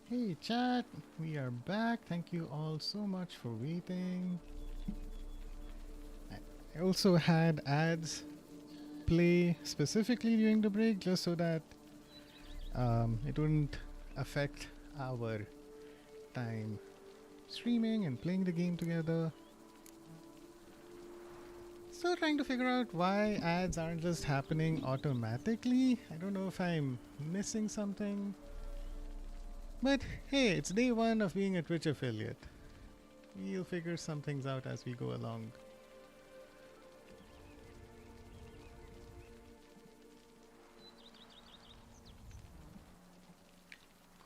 Hey chat, we are back. Thank you all so much for waiting. I also had ads play specifically during the break just so that it wouldn't affect our time streaming and playing the game together. Still trying to figure out why ads aren't just happening automatically. I don't know if I'm missing something. But hey, it's day one of being a Twitch affiliate. We'll figure some things out as we go along.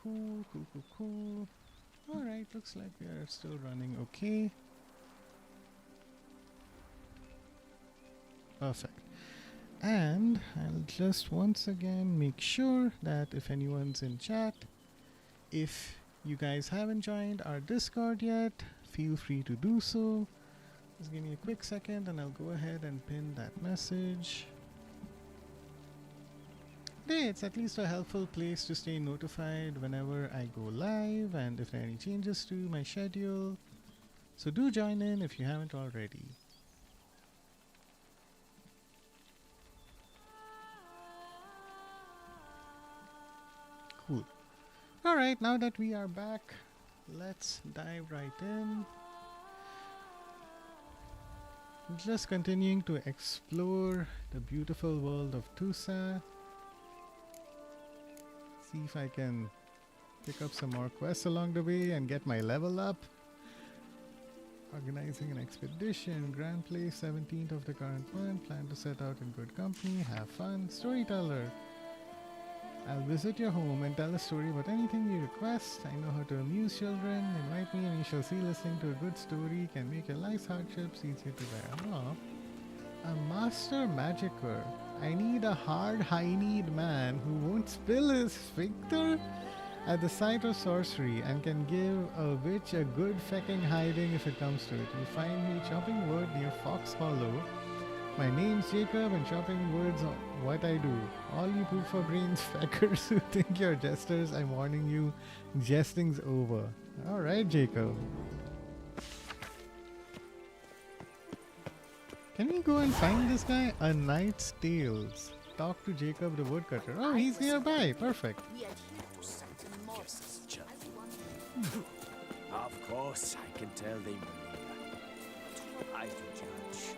Cool. Alright, looks like we are still running okay. Perfect. And I'll just once again make sure that if anyone's in chat, if you guys haven't joined our Discord yet, feel free to do so. Just give me a quick second and I'll go ahead and pin that message. Hey, it's at least a helpful place to stay notified whenever I go live and if there are any changes to my schedule. So do join in if you haven't already. Cool. Alright, now that we are back, let's dive right in. Just continuing to explore the beautiful world of Toussaint. See if I can pick up some more quests along the way and get my level up. Organizing an expedition, Grand Place, 17th of the current month, plan to set out in good company, have fun, storyteller. I'll visit your home and tell a story about anything you request. I know how to amuse children. Invite me and you shall see listening to a good story can make your life's hardships easier to bear. Oh. A master magicker. I need a hard-hined man who won't spill his sphincter at the sight of sorcery and can give a witch a good fecking hiding if it comes to it. You find me chopping wood near Fox Hollow. My name's Jacob and chopping wood's what I do. All you poop for brains feckers who think you're jesters, I'm warning you, jesting's over. Alright, Jacob. Can we go and find this guy? A Knight's Tales. Talk to Jacob the woodcutter. Oh, he's nearby. Perfect. Of course, I can tell they try to judge.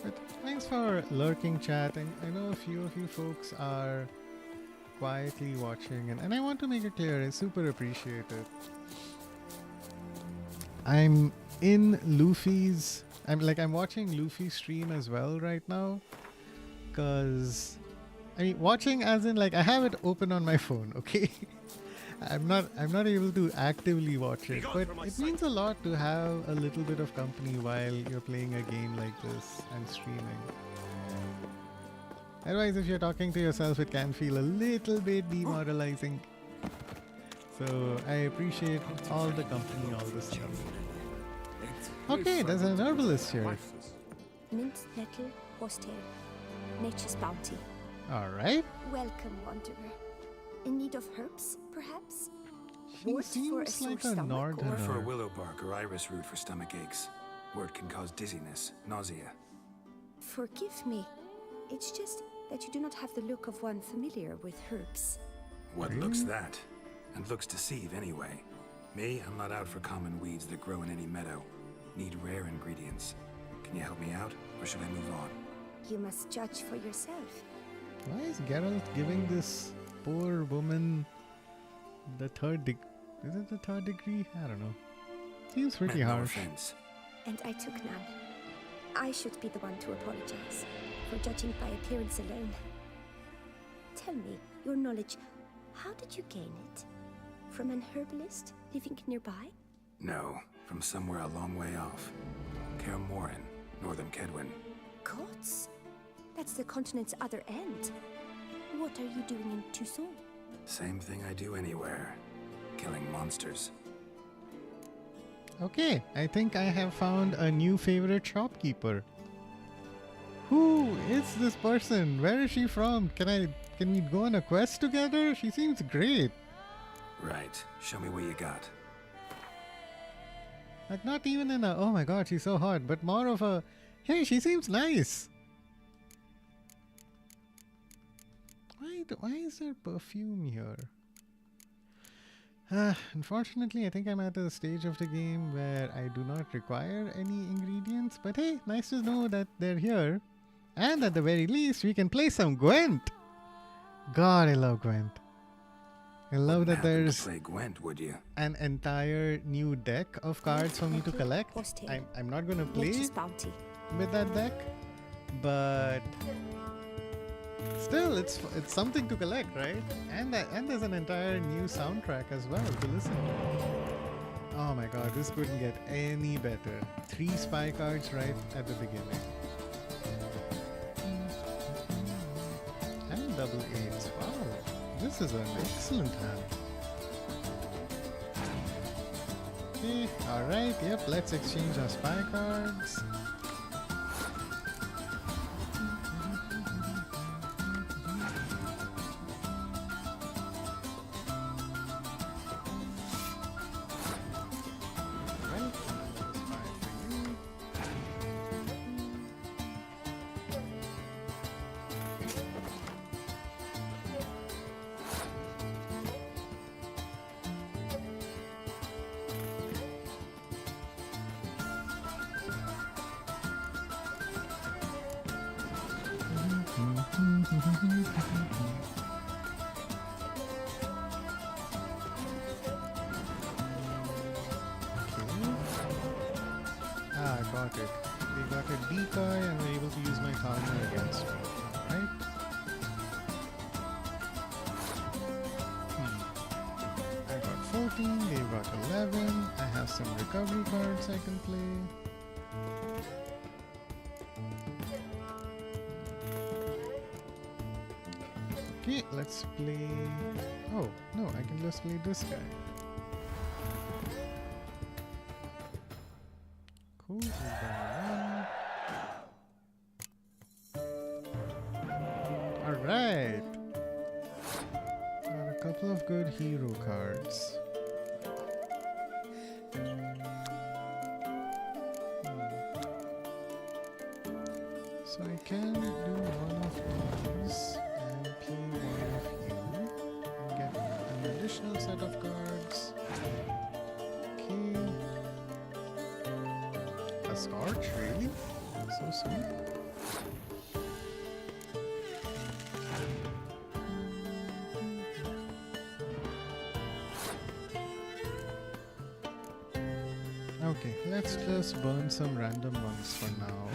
But thanks for lurking, chat. I know a few of you folks are quietly watching, and I want to make it clear, I super appreciate it. I'm in Luffy's... I'm watching Luffy's stream as well right now. Cause... I mean, watching as in, like, I have it open on my phone, okay? I'm not able to actively watch it, but it means a lot to have a little bit of company while you're playing a game like this and streaming. Otherwise, if you're talking to yourself, it can feel a little bit demoralizing. So I appreciate all the company all this time. Okay, there's an herbalist here. Mint, nettle, horsetail. Nature's bounty. Alright. Welcome, wanderer. In need of herbs, perhaps? She Wort for a seems sore like a stomach, northerner. Or for willow bark or iris root for stomach aches. Wort can cause dizziness, nausea. Forgive me. It's just that you do not have the look of one familiar with herbs. What looks that? And looks deceive anyway. Me, I'm not out for common weeds that grow in any meadow. Need rare ingredients. Can you help me out, or should I move on? You must judge for yourself. Why is Geralt giving this poor woman the third degree? Is it the third degree? I don't know. Seems pretty Meant no harsh. offense. And I took none. I should be the one to apologize for judging by appearance alone. Tell me, your knowledge, how did you gain it? From an herbalist living nearby? No, from somewhere a long way off. Kaer Morhen, northern Kedwin. Gods? That's the continent's other end. What are you doing in Toussaint? Same thing I do anywhere. Killing monsters. Okay, I think I have found a new favorite shopkeeper. Who is this person? Where is she from? Can I Can we go on a quest together? She seems great. Right. Show me what you got. Like, not even in a, oh my god, she's so hot, but more of a, hey, she seems nice. Why is there perfume here? Unfortunately, I think I'm at a stage of the game where I do not require any ingredients. But hey, nice to know that they're here. And at the very least, we can play some Gwent. God, I love Gwent. I love that there's play Gwent, would you? an entire new deck of cards for me to collect. I'm not going to play with that deck, but still, it's something to collect, right? And there's an entire new soundtrack as well to listen to. Oh my god, this couldn't get any better. 3 spy cards right at the beginning. And double 8s. Wow, this is an excellent hand. Okay, alright, yep, let's exchange our spy cards. Got it. We got a decoy and we're able to use my counter against me. Alright. I got 14, they got 11. I have some recovery cards I can play. Okay, let's play... Oh, no, I can just play this guy. Cool, alright! Got a couple of good hero cards. So I can do one of these and play one of you and get an additional set of cards. Okay. A Scorch, really? So sweet. Okay, let's just burn some random ones for now.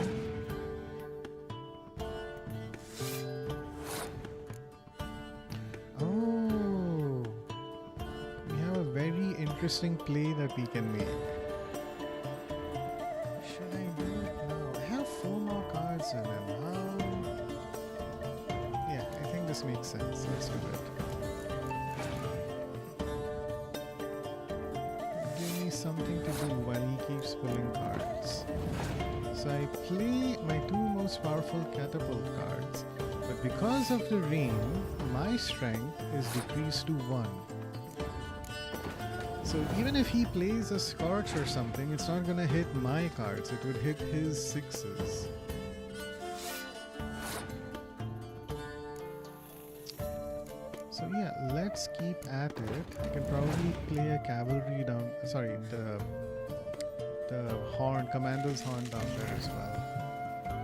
Oh, we have a very interesting play that we can make. Should I do it now? I have 4 more cards in them. Yeah, I think this makes sense. Let's do it. Give me something to do while he keeps pulling cards. So I play my 2 most powerful catapult cards, but because of the rain, my strength is decreased to 1. So even if he plays a Scorch or something, it's not gonna hit my cards, it would hit his 6s. So yeah, let's keep at it. I can probably play a cavalry down, sorry, the horn, commander's horn down there as well.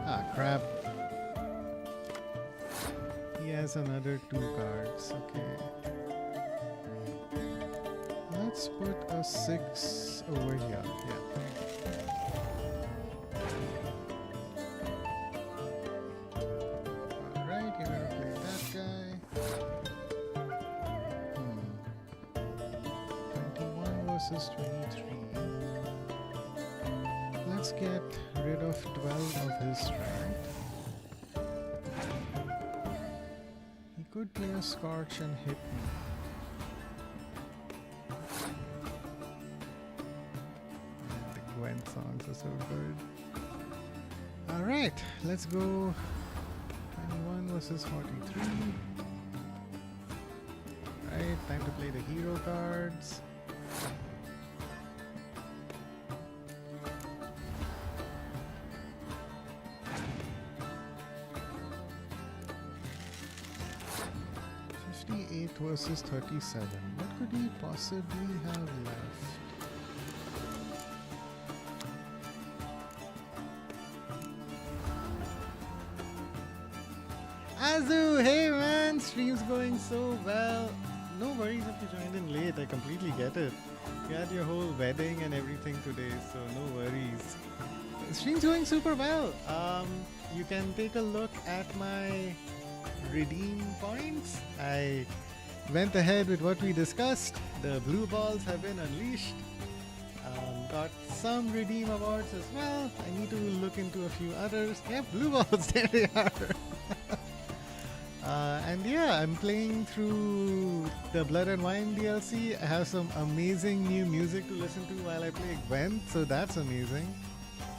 Ah, crap. He has another 2 cards, okay. Let's put a 6 over here, yeah. Alright, you're gonna play that guy. 21 versus 23. Let's get rid of 12 of his strength. He could play a Scorch and hit me. The Gwent songs are so good. Alright, let's go 21 versus 43. Time to play the hero cards. Versus 37. What could he possibly have left? Azu, hey man, stream's going so well. No worries if you joined in late, I completely get it. You had your whole wedding and everything today, so no worries. Stream's going super well. You can take a look at my redeem points. I went ahead with what we discussed. The blue balls have been unleashed. Got some redeem awards as well. I need to look into a few others. Yep, blue balls, there they are. And yeah, I'm playing through the Blood and Wine DLC. I have some amazing new music to listen to while I play Gwent, so that's amazing.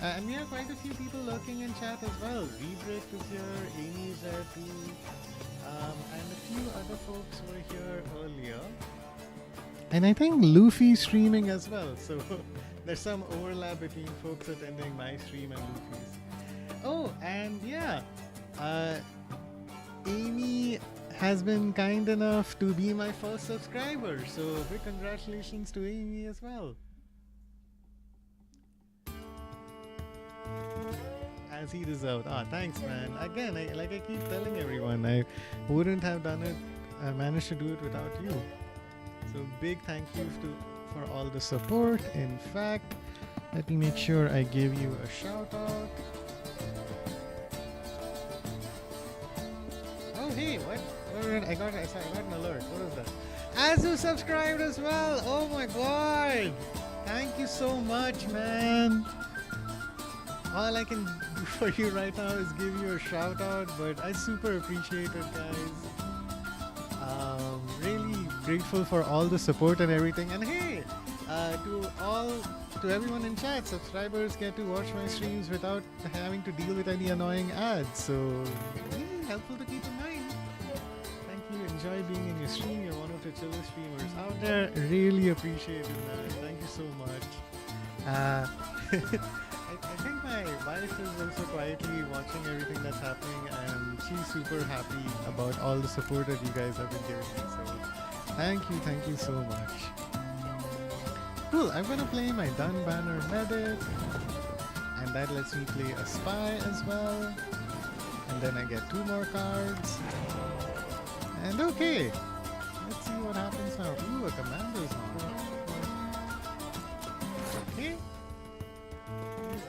And we have quite a few people lurking in chat as well. Rebrick is here, Amy is there too. And a few other folks were here earlier. And I think Luffy's streaming as well, so there's some overlap between folks attending my stream and Luffy's. Oh, and yeah, Amy has been kind enough to be my first subscriber, so big congratulations to Amy as well. As he deserved. Ah, thanks, man. Again, like I keep telling everyone, I wouldn't have done it, managed to do it without you. So big thank you for all the support. In fact, let me make sure I give you a shout out. Oh hey, what? I got an alert. What is that? Azu subscribed as well. Oh my god! Thank you so much, man. All I can do for you right now is give you a shout out, but I super appreciate it, guys. Really grateful for all the support and everything. And hey, to everyone in chat, subscribers get to watch my streams without having to deal with any annoying ads. So really helpful to keep in mind. Thank you. Enjoy being in your stream. You're one of the chillest streamers out there. Really appreciate it, man. Thank you so much. I think my wife is also quietly watching everything that's happening, and she's super happy about all the support that you guys have been giving me. So thank you so much. Cool, I'm gonna play my Dun Banner Medic, and that lets me play a Spy as well. And then I get 2 more cards. And okay, let's see what happens now. Ooh, a Commander's Mark. Okay.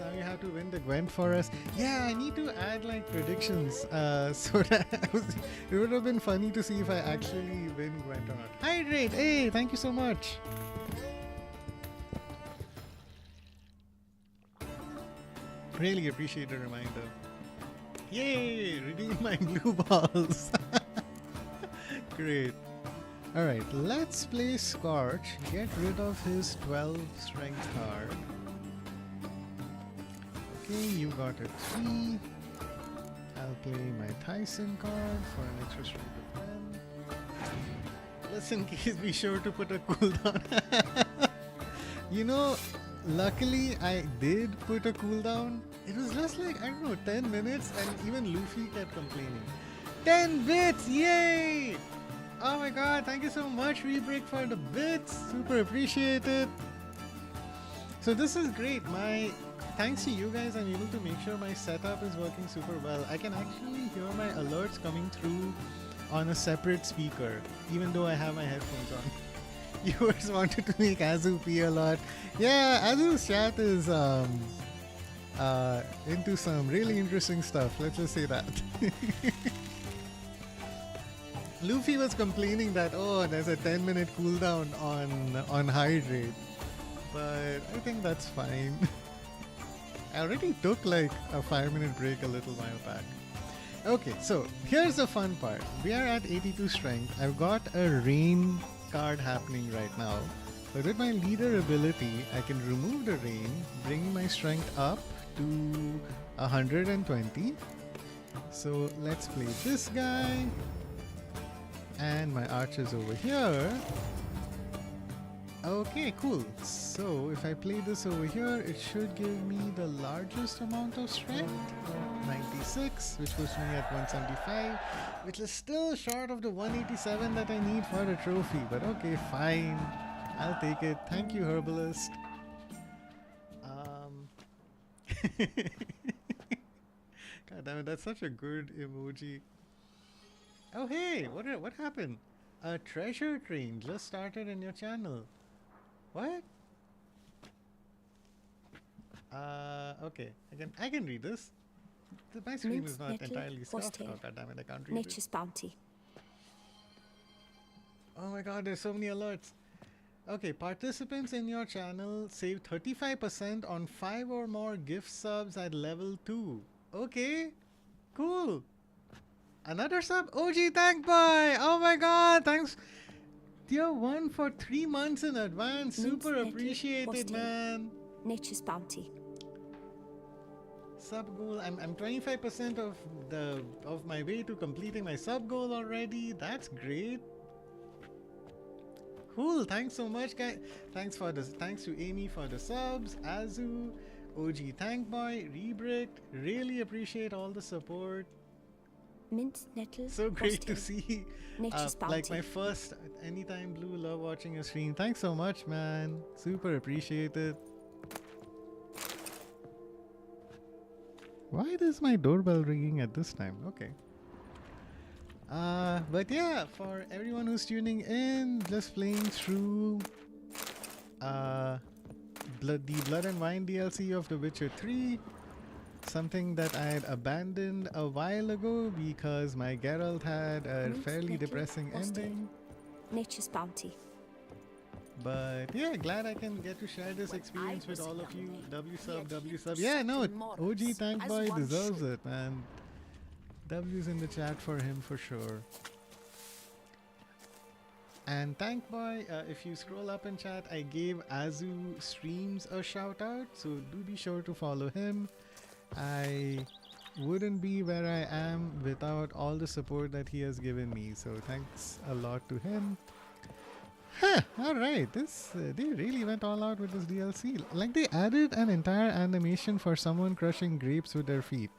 Now you have to win the Gwent for us. Yeah, I need to add like predictions so that it would have been funny to see if I actually win Gwent or not. Hydrate! Hey, thank you so much. Really appreciate the reminder. Yay! Redeem my blue balls. Great. Alright, let's play Scorch. Get rid of his 12 strength card. Okay, you got a 3. I'll play my Toussaint card for an extra strength of 10. Just in case, be sure to put a cooldown. You know, luckily I did put a cooldown. It was just like, I don't know, 10 minutes, and even Luffy kept complaining. 10 bits! Yay! Oh my god, thank you so much, Rebreak, for the bits. Super appreciate it. So this is great. Thanks to you guys, I'm able to make sure my setup is working super well. I can actually hear my alerts coming through on a separate speaker, even though I have my headphones on. Viewers wanted to make Azu pee a lot. Yeah, Azu's chat is into some really interesting stuff. Let's just say that. Luffy was complaining that, oh, there's a 10-minute cooldown on Hydrate. But I think that's fine. I already took like a 5-minute break a little while back. Okay, so here's the fun part. We are at 82 strength. I've got a rain card happening right now. But with my leader ability, I can remove the rain, bring my strength up to 120. So let's play this guy. And my archers over here. Okay, cool. So if I play this over here, it should give me the largest amount of strength. 96, which puts me at 175, which is still short of the 187 that I need for the trophy. But okay, fine. I'll take it. Thank you, Herbalist. God damn it, that's such a good emoji. Oh hey, what happened? A treasure train just started in your channel. What? Okay, I can read this. My screen is not entirely soft. Oh god damn it, I can't read Nature's bounty. Oh my god, there's so many alerts. Okay, participants in your channel save 35% on 5 or more gift subs at level 2. Okay, cool. Another sub? OG Tank Boy! Oh my god, thanks. Tier 1 for 3 months in advance. Super appreciated, man. Nature's bounty. Sub goal. I'm 25% of my way to completing my sub goal already. That's great. Cool. Thanks so much, guys. Thanks to Amy for the subs. Azu, OG Tank Boy, Rebricked. Really appreciate all the support. Mint nettle. So great to see. Nature's bounty. Like my first anytime blue, love watching your stream. Thanks so much, man. Super appreciate it. Why is my doorbell ringing at this time? Okay. But yeah, for everyone who's tuning in, just playing through the Blood and Wine DLC of The Witcher 3. Something that I had abandoned a while ago because my Geralt had a fairly depressing ending. Nature's bounty. But yeah, glad I can get to share this experience with all of you. W sub. Yeah, no, OG Tank Boy deserves it, man. W's in the chat for him for sure. And Tank Boy, if you scroll up in chat, I gave Azu Streams a shout out, so do be sure to follow him. I wouldn't be where I am without all the support that he has given me, so thanks a lot to him. Huh, alright, they really went all out with this DLC. Like, they added an entire animation for someone crushing grapes with their feet.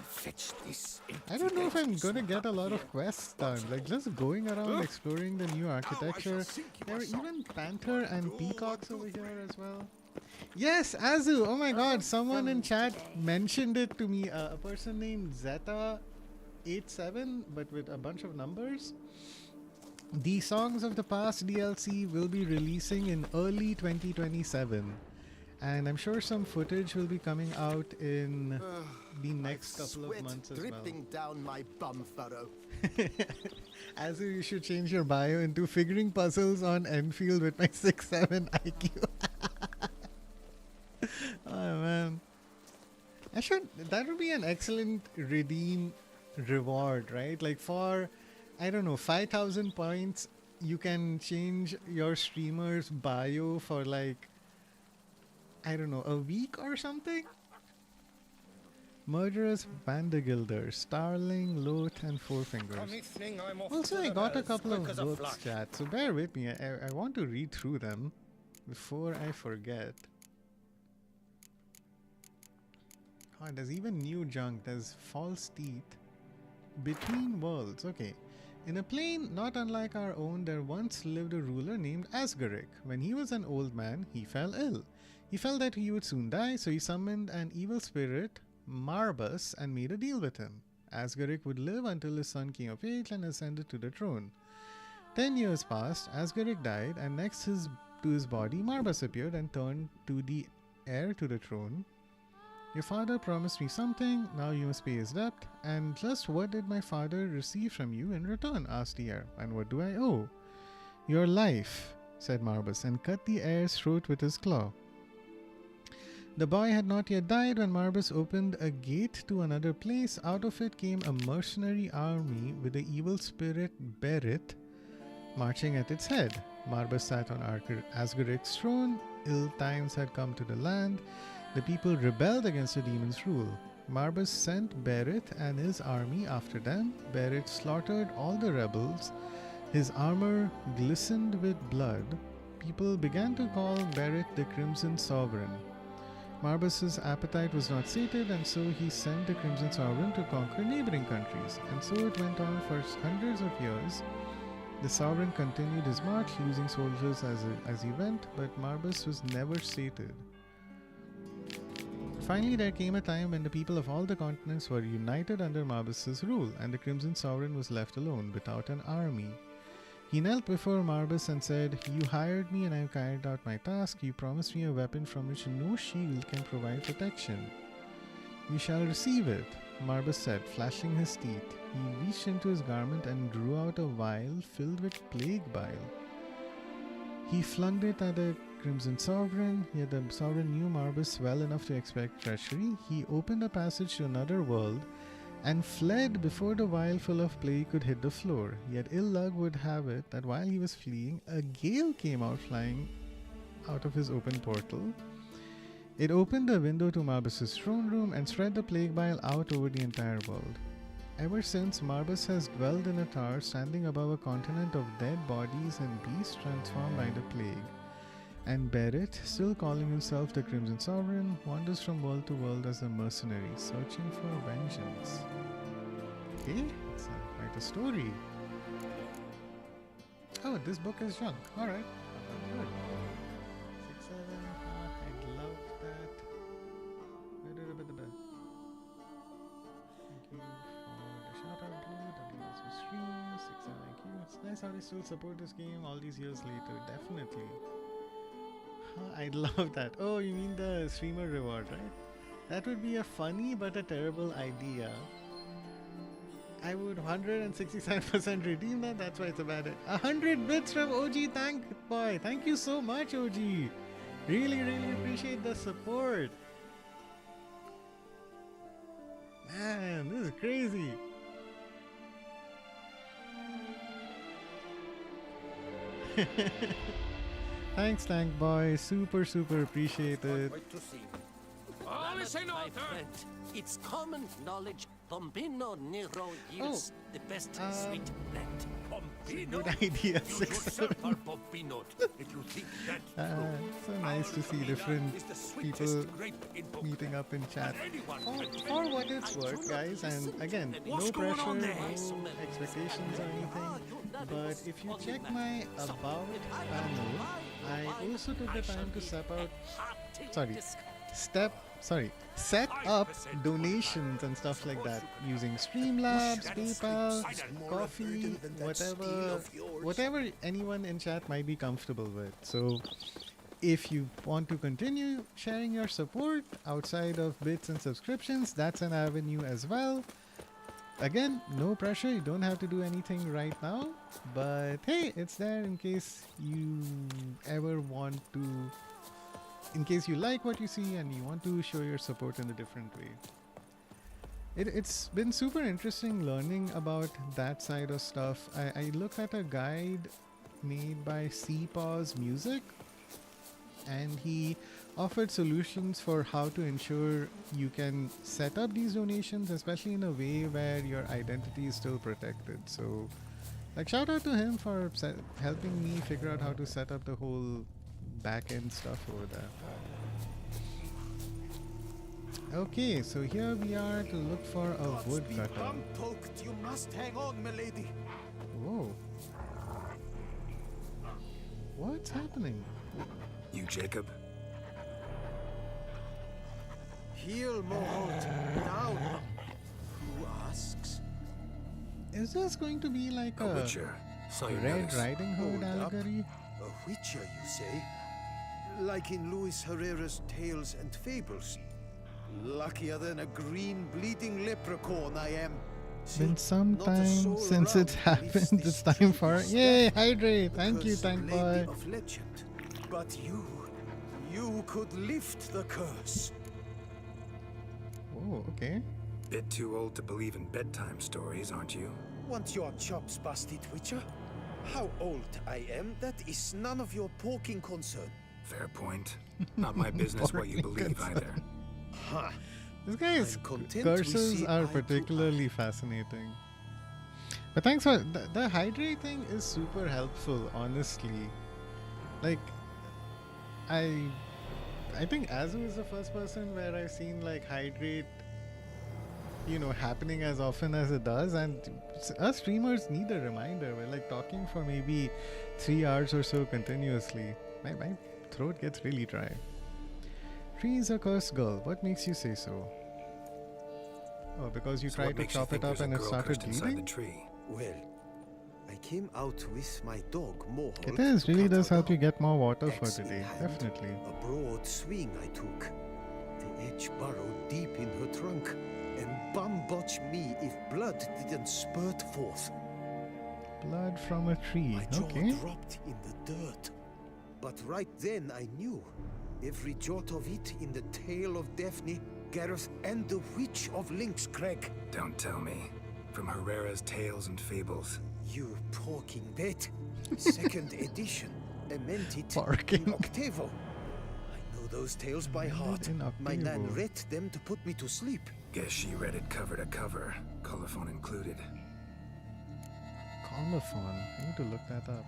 Fetch this. I don't know if I'm gonna get a lot of quests done, like just going around exploring the new architecture. There are even panther and peacocks over here as well. Yes, Azu! Oh my god, someone in chat mentioned it to me. A person named Zeta87, but with a bunch of numbers. The Songs of the Past DLC will be releasing in early 2027. And I'm sure some footage will be coming out in the next couple of months as well. Dripping down my bum furrow. Azu, you should change your bio into figuring puzzles on Enfield with my 6'7" IQ. Oh man. That would be an excellent redeem reward, right? Like for, I don't know, 5,000 points, you can change your streamer's bio for like, I don't know, a week or something? Murderous Bandagilder, Starling, Loth, and Four Fingers. Also, I got a couple of votes, chat, so bear with me. I want to read through them before I forget. Oh, there's even new junk. There's False Teeth. Between Worlds. Okay. In a plane not unlike our own, there once lived a ruler named Asgaric. When he was an old man, he fell ill. He felt that he would soon die, so he summoned an evil spirit, Marbus, and made a deal with him. Asgaric would live until his son came of age and ascended to the throne. 10 years passed, Asgaric died, and next to his body, Marbus appeared and turned to the heir to the throne. Your father promised me something, now you must pay his debt. And just what did my father receive from you in return? Asked the heir. And what do I owe? Your life, said Marbus, and cut the heir's throat with his claw. The boy had not yet died when Marbus opened a gate to another place. Out of it came a mercenary army with the evil spirit Berit marching at its head. Marbus sat on Asgaric's throne. Ill times had come to the land. The people rebelled against the demon's rule. Marbus sent Barrett and his army after them. Barrett slaughtered all the rebels. His armor glistened with blood. People began to call Barrett the Crimson Sovereign. Marbus's appetite was not sated, and so he sent the Crimson Sovereign to conquer neighboring countries. And so it went on for hundreds of years. The Sovereign continued his march, losing soldiers as he went, but Marbus was never sated. Finally, there came a time when the people of all the continents were united under Marbus's rule, and the Crimson Sovereign was left alone, without an army. He knelt before Marbus and said, "You hired me and I have carried out my task. You promised me a weapon from which no shield can provide protection. You shall receive it," Marbus said, flashing his teeth. He reached into his garment and drew out a vial filled with plague bile. He flung it at the Crimson Sovereign, yet the Sovereign knew Marbus well enough to expect treachery. He opened a passage to another world and fled before the vial full of plague could hit the floor. Yet ill luck would have it that while he was fleeing, a gale came out flying out of his open portal. It opened the window to Marbus's throne room and spread the plague bile out over the entire world. Ever since, Marbus has dwelled in a tower standing above a continent of dead bodies and beasts transformed by the plague. And Barrett, still calling himself the Crimson Sovereign, wanders from world to world as a mercenary, searching for vengeance. Okay, it's quite a story. Oh, this book is junk. Alright, good. 6, 7, I'd love that. Thank you for the shout out, Blue. WS for stream. 6, 7, thank you. It's nice how they still support this game all these years later, definitely. I'd love that. Oh, you mean the streamer reward, right? That would be a funny but a terrible idea. I would 167% redeem that. That's why it's a bad idea. 100 bits from OG Tank Boy. Thank you so much, OG. Really, really appreciate the support. Man, this is crazy. Thanks, Tank Boy. Super, super appreciate it. It's common knowledge Bombino Nero yields the best sweet blend. Bombino? Good idea, 6, 7. Bombino, if you think that's true. So nice to see different people meeting up in chat. For what it's worth, guys, and again, no pressure, no expectations or anything, but if you check my About panel, I also took the time to set up donations and stuff like that using Streamlabs, PayPal, Coffee, whatever anyone in chat might be comfortable with. So if you want to continue sharing your support outside of bits and subscriptions, that's an avenue as well. Again, no pressure, you don't have to do anything right now, but hey, it's there in case you ever want to, in case you like what you see and you want to show your support in a different way. It's been super interesting learning about that side of stuff. I looked at a guide made by CPAW's Music, and he offered solutions for how to ensure you can set up these donations, especially in a way where your identity is still protected. So, like, shout out to him for helping me figure out how to set up the whole back-end stuff over there. Okay, so here we are to look for a woodcutter. You must hang on, milady. Whoa. What's happening? You, Jacob? Heel, Moholt. Down. Who asks? Is this going to be like A a witcher. Saw you Red notice. Riding Hood Hold up. allegory? A witcher, you say? Like in Luis Herrera's Tales and Fables. Luckier than a green bleeding leprechaun I am. See, Been some not a time soul since it around lives happened. this It's time for tree yay, step, hydrate. Thank you, because Tank lady Boy. of legend. But you could lift the curse. Oh, okay. Bit too old to believe in bedtime stories, aren't you? Want your chops busted, Witcher? How old I am, that is none of your porking concern. Fair point. Not my business what you believe either. Ha! This guy's I'm content we curses see are eye to particularly fascinating. But thanks for the hydrate thing is super helpful, honestly. Like, I think Azu is the first person where I've seen like hydrate, happening as often as it does, and us streamers need a reminder. We're like talking for maybe 3 hours or so continuously. My throat gets really dry. Tree is a cursed girl. What makes you say so? Oh, because you So tried what to makes you chop think it up there's a and it girl started cursed inside bleeding? the tree? Well, I came out with my dog Mohawk. It is really does help you out. get more water for Axe in today. hand, Definitely. A broad swing I took. The edge burrowed deep in her trunk, and butch me if blood didn't spurt forth. Blood from a tree. My jaw Okay. dropped in the dirt. But right then I knew. Every jot of it in the tale of Daphne, Gareth, and the Witch of Lynx Crag. Don't tell me. From Herrera's Tales and Fables. You talking bet. Second edition. Emented Barking. in octavo. I know those tales by heart. in My nan octavo. read them to put me to sleep. Guess she read it cover to cover, colophon included. Colophon. I need to look that up.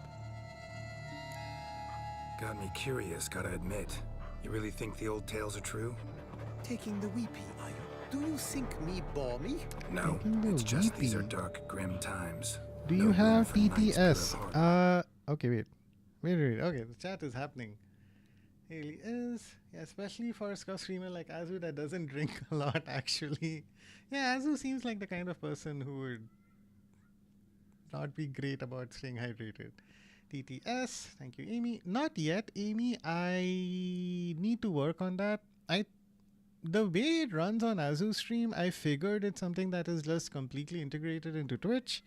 Got me curious, gotta admit. You really think the old tales are true? Taking the weepy, are you? Do you think me balmy? No, Taking the it's just these are weepy. dark, grim times. Do No you room have for knights good TTS? of heart. Okay, wait. Okay, the chat is happening. It really is. Yeah, especially for a Scuff streamer like Azu that doesn't drink a lot, actually. Yeah, Azu seems like the kind of person who would not be great about staying hydrated. TTS, thank you, Amy. Not yet, Amy. I need to work on that. The way it runs on Azu stream, I figured it's something that is just completely integrated into Twitch.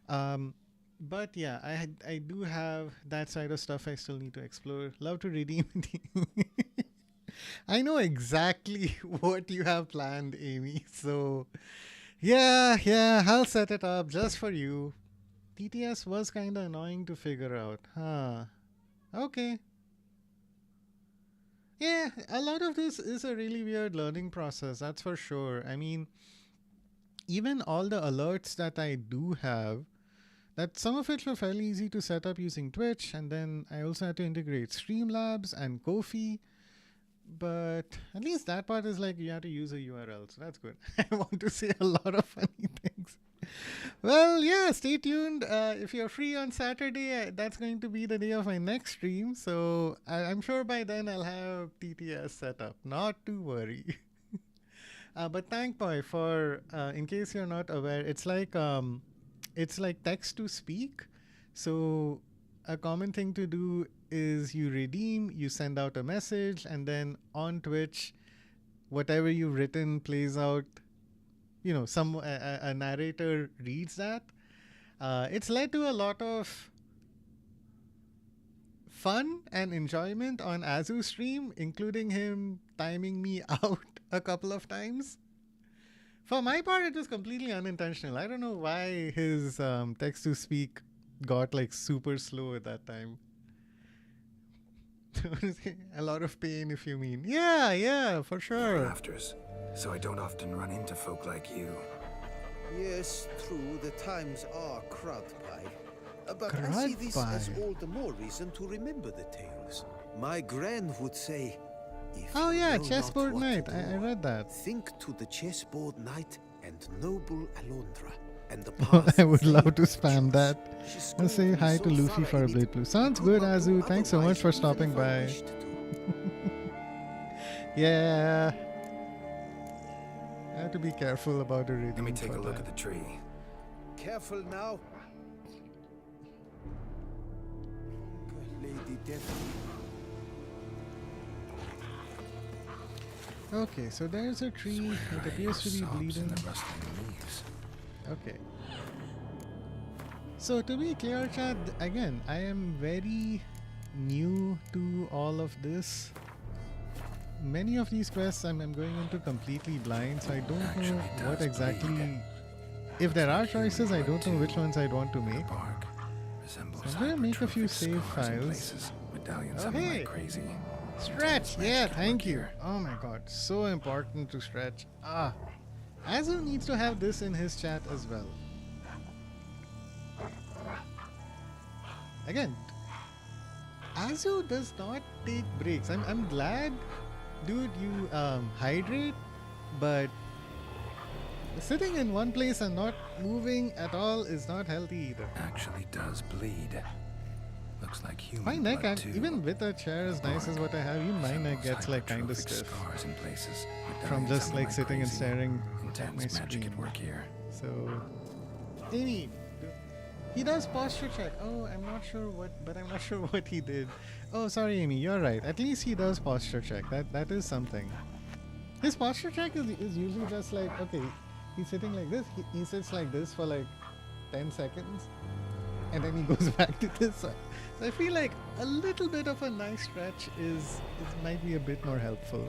But yeah, I do have that side of stuff I still need to explore. Love to redeem. I know exactly what you have planned, Amy. So yeah, I'll set it up just for you. TTS was kind of annoying to figure out. Huh. Okay. Yeah, a lot of this is a really weird learning process, that's for sure. I mean, even all the alerts that I do have, that some of it were fairly easy to set up using Twitch, and then I also had to integrate Streamlabs and Ko-fi. But at least that part is like you have to use a URL, so that's good. I want to say a lot of funny things. Well, yeah, stay tuned. If you're free on Saturday, that's going to be the day of my next stream. So I'm sure by then I'll have TTS set up. Not to worry. But thank boy for, in case you're not aware, it's like text to speak. So a common thing to do is you redeem, you send out a message, and then on Twitch, whatever you've written plays out. A narrator reads that. It's led to a lot of fun and enjoyment on Azu's stream, including him timing me out a couple of times. For my part, it was completely unintentional. I don't know why his text-to-speak got like super slow at that time. A lot of pain, if you mean. Yeah, for sure. Rafters, so I don't often run into folk like you. Yes, true, the times are crud pie. But I see this as all the more reason to remember the tales. My gran would say, if Oh you yeah, know not chessboard what night. to I do, read that. think to the chessboard knight and noble Alondra, and the Oh, path I would they love to would spam choose. that. She I'll schooled say me hi so to Luffy for a thoroughly Blade Blue. Sounds I good, could not do Azu. Thanks so much otherwise, for even stopping if I by. wished to. Yeah. I have to be careful about a reading. Let me take a look at the tree. Careful now. Lady Daphne. Okay, so there's a tree. It appears to be Sobs in bleeding. the rustling leaves. Okay. So to be clear, chat, again, I am very new to all of this. Many of these quests I'm going into completely blind, so I don't Actually, know it what does exactly... bleed. If there are choices, I don't know which ones I'd want to The make. bark resembles So I'm gonna make a few hypertrophic save scars in files. places. Medallions Oh, sounding hey. like crazy. Stretch! Yeah, thank you. Oh my god, so important to stretch. Azu needs to have this in his chat as well. Again, Azu does not take breaks. I'm glad, dude, you hydrate, but sitting in one place and not moving at all is not healthy either. Actually does bleed. Looks like human My neck, blood too. even with a chair as nice as what I have, even my neck gets like kind of Hypertrophic stiff scars in places. We're from dying just something like sitting and crazy. staring at my Intense magic screen. at work here. So, Amy, he does posture check. Oh, I'm not sure what he did. Oh, sorry, Amy, you're right. At least he does posture check. That is something. His posture check is usually just like, okay, he's sitting like this. He sits like this for like 10 seconds, and then he goes back to this side. So I feel like a little bit of a nice stretch might be a bit more helpful.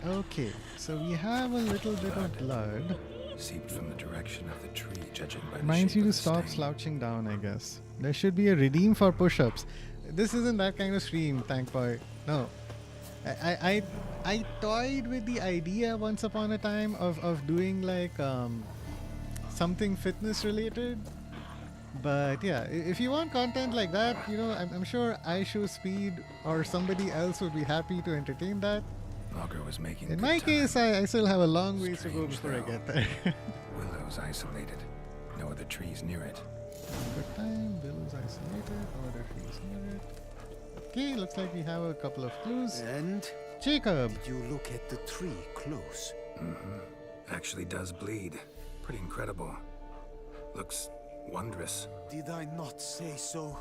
Okay, so we have a little bit of blood. Seeped from the direction of the tree, judging by the Reminds shape you of to the stop stain. slouching down, I guess. There should be a redeem for push-ups. This isn't that kind of stream, thank boy. No. I toyed with the idea once upon a time of doing like something fitness related. But yeah, if you want content like that, you know, I'm sure I Show Speed or somebody else would be happy to entertain that. Logger was making In good my time. case, I still have a long ways to go Strange, before I though. get there. Willow's isolated. No other trees near it. Good time, Bill is isolated, no other trees near it. Okay, looks like we have a couple of clues. And Jacob! did you look at the tree close? Actually does bleed. Pretty incredible. Looks wondrous. Did I not say so?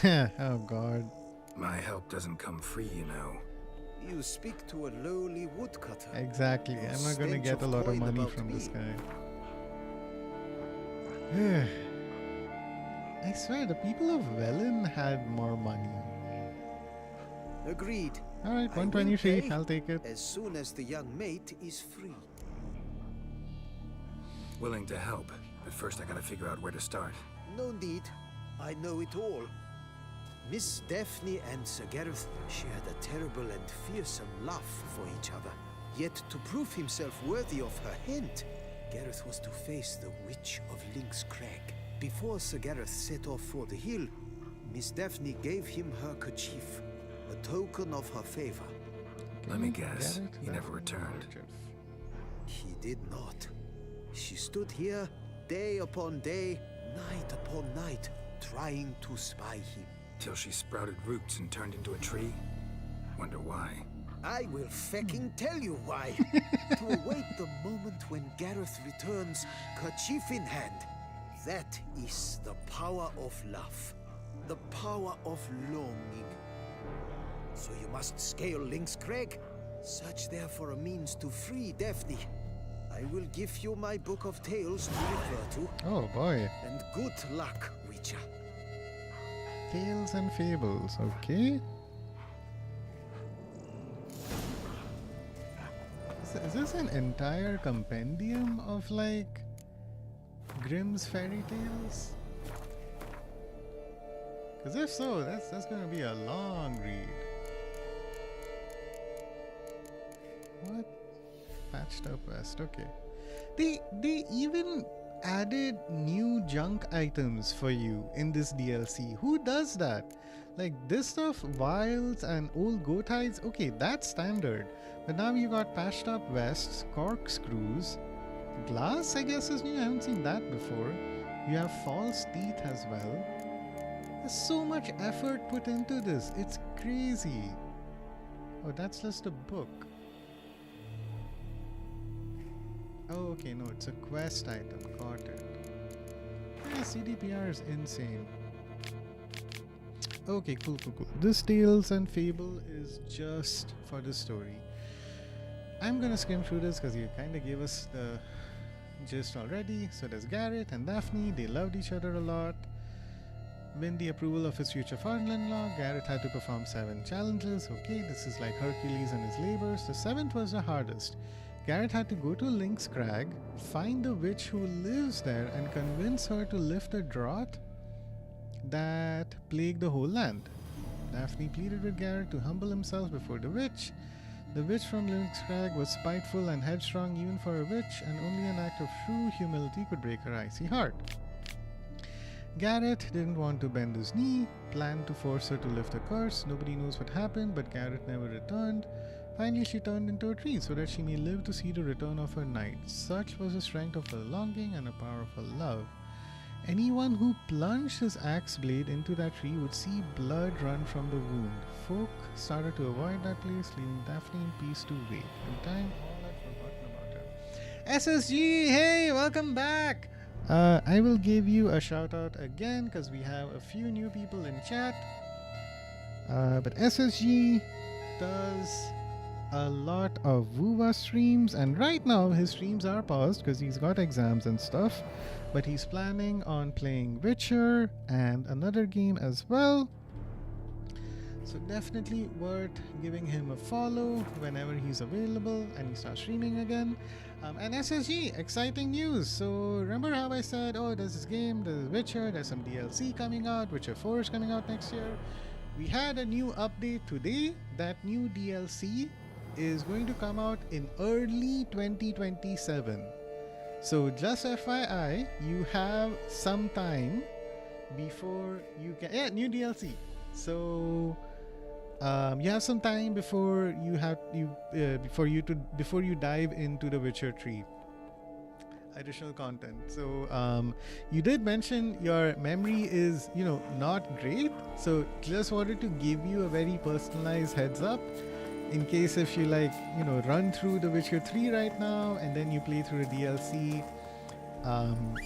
Oh god. My help doesn't come free, you know. You speak to a lowly woodcutter. Exactly, No I'm not gonna stench get of a lot of coin money about from me. this guy. I swear, the people of Velen had more money. Agreed. Alright, I will 123, pay I'll take it. as soon as the young mate is free. Willing to help, but first I gotta figure out where to start. No need. I know it all. Miss Daphne and Sir Gareth shared a terrible and fearsome love for each other. Yet to prove himself worthy of her hand, Gareth was to face the Witch of Lynx Crag. Before Sir Gareth set off for the hill, Miss Daphne gave him her kerchief, a token of her favor. Let me Okay, guess, Garrett, he never Daphne, returned. Kerchief. He did not. She stood here day upon day, night upon night, trying to spy him. Till she sprouted roots and turned into a tree? Wonder why. I will fecking tell you why. To await the moment when Gareth returns, kerchief in hand. That is the power of love. The power of longing. So you must scale Lynx Crag. Search there for a means to free Daphne. I will give you my book of tales to refer to. Oh boy. And good luck, Witcher. Tales and fables, okay. Is this an entire compendium of like Grimm's fairy tales? Because if so, that's gonna be a long read. What? Patched up west, okay. They even added new junk items for you in this DLC. Who does that? Like this stuff, vials and old goat hides, okay, that's standard. But now you got patched up vests, corkscrews, glass I guess is new, I haven't seen that before. You have false teeth as well. There's so much effort put into this, it's crazy. Oh, that's just a book. Oh, okay, no, it's a quest item. Got it. Yeah, CDPR is insane. Okay, cool. This Tales and Fable is just for the story. I'm gonna skim through this because you kind of gave us the gist already. So there's Garrett and Daphne. They loved each other a lot. Win the approval of his future father-in-law. Garrett had to perform 7 challenges. Okay, this is like Hercules and his labors. The 7th was the hardest. Garrett had to go to Lynx Crag, find the witch who lives there, and convince her to lift a draught. that plagued the whole land. Daphne pleaded with Garrett to humble himself before the witch. The witch from Lynx Crag was spiteful and headstrong even for a witch, and only an act of true humility could break her icy heart. Garrett didn't want to bend his knee, planned to force her to lift the curse. Nobody knows what happened, but Garrett never returned. Finally, she turned into a tree so that she may live to see the return of her knight. Such was the strength of her longing and the power of her love. Anyone who plunged his axe blade into that tree would see blood run from the wound. Folk started to avoid that place, leaving Daphne in peace to wait. In time, all had forgotten about her. SSG, hey, welcome back! I will give you a shout out again because we have a few new people in chat. But SSG does a lot of WUWA streams, and right now his streams are paused because he's got exams and stuff, but he's planning on playing Witcher and another game as well, so definitely worth giving him a follow whenever he's available and he starts streaming again. And SSG, exciting news. So remember how I said, oh, there's this game, there's Witcher, there's some DLC coming out, Witcher 4 is coming out next year. We had a new update today. That new DLC is going to come out in early 2027. So just FYI, you have some time before you can... Yeah, new DLC. So you have some time before you dive into the Witcher 3 additional content. So you did mention your memory is not great, so just wanted to give you a very personalized heads up in case if you run through the Witcher 3 right now and then you play through the DLC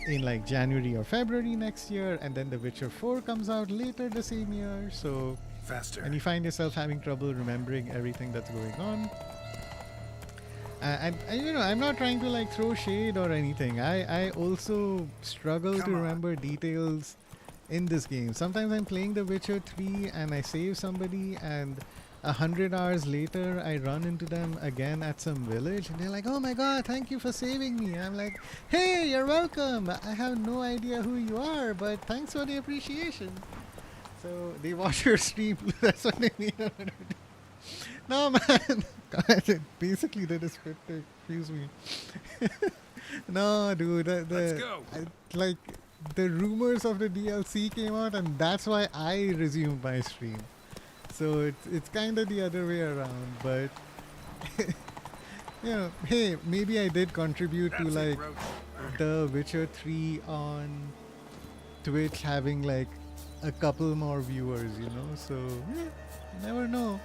in January or February next year, and then the Witcher 4 comes out later the same year, so faster, and you find yourself having trouble remembering everything that's going on. And I'm not trying to throw shade or anything. I also struggle to remember details in this game. Sometimes I'm playing The Witcher 3 and I save somebody, and 100 hours later I run into them again at some village and they're like, oh my god, thank you for saving me. I'm like, hey, you're welcome. I have no idea who you are, but thanks for the appreciation. So they watch your stream. That's what they mean. No, man. God, basically they just fit to excuse me. No, dude. Let's go. The rumors of the DLC came out, and that's why I resumed my stream. So it's kind of the other way around, but hey, maybe I did contribute to the Witcher 3 on Twitch having a couple more viewers, so you never know.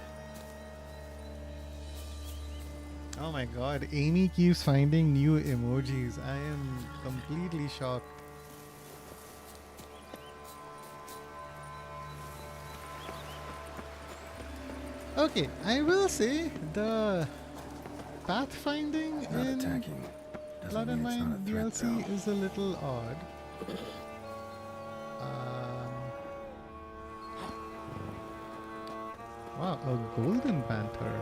Oh my god, Amy keeps finding new emojis. I am completely shocked. Okay, I will say the pathfinding in Blood and Wine DLC is a little odd. Wow, a golden panther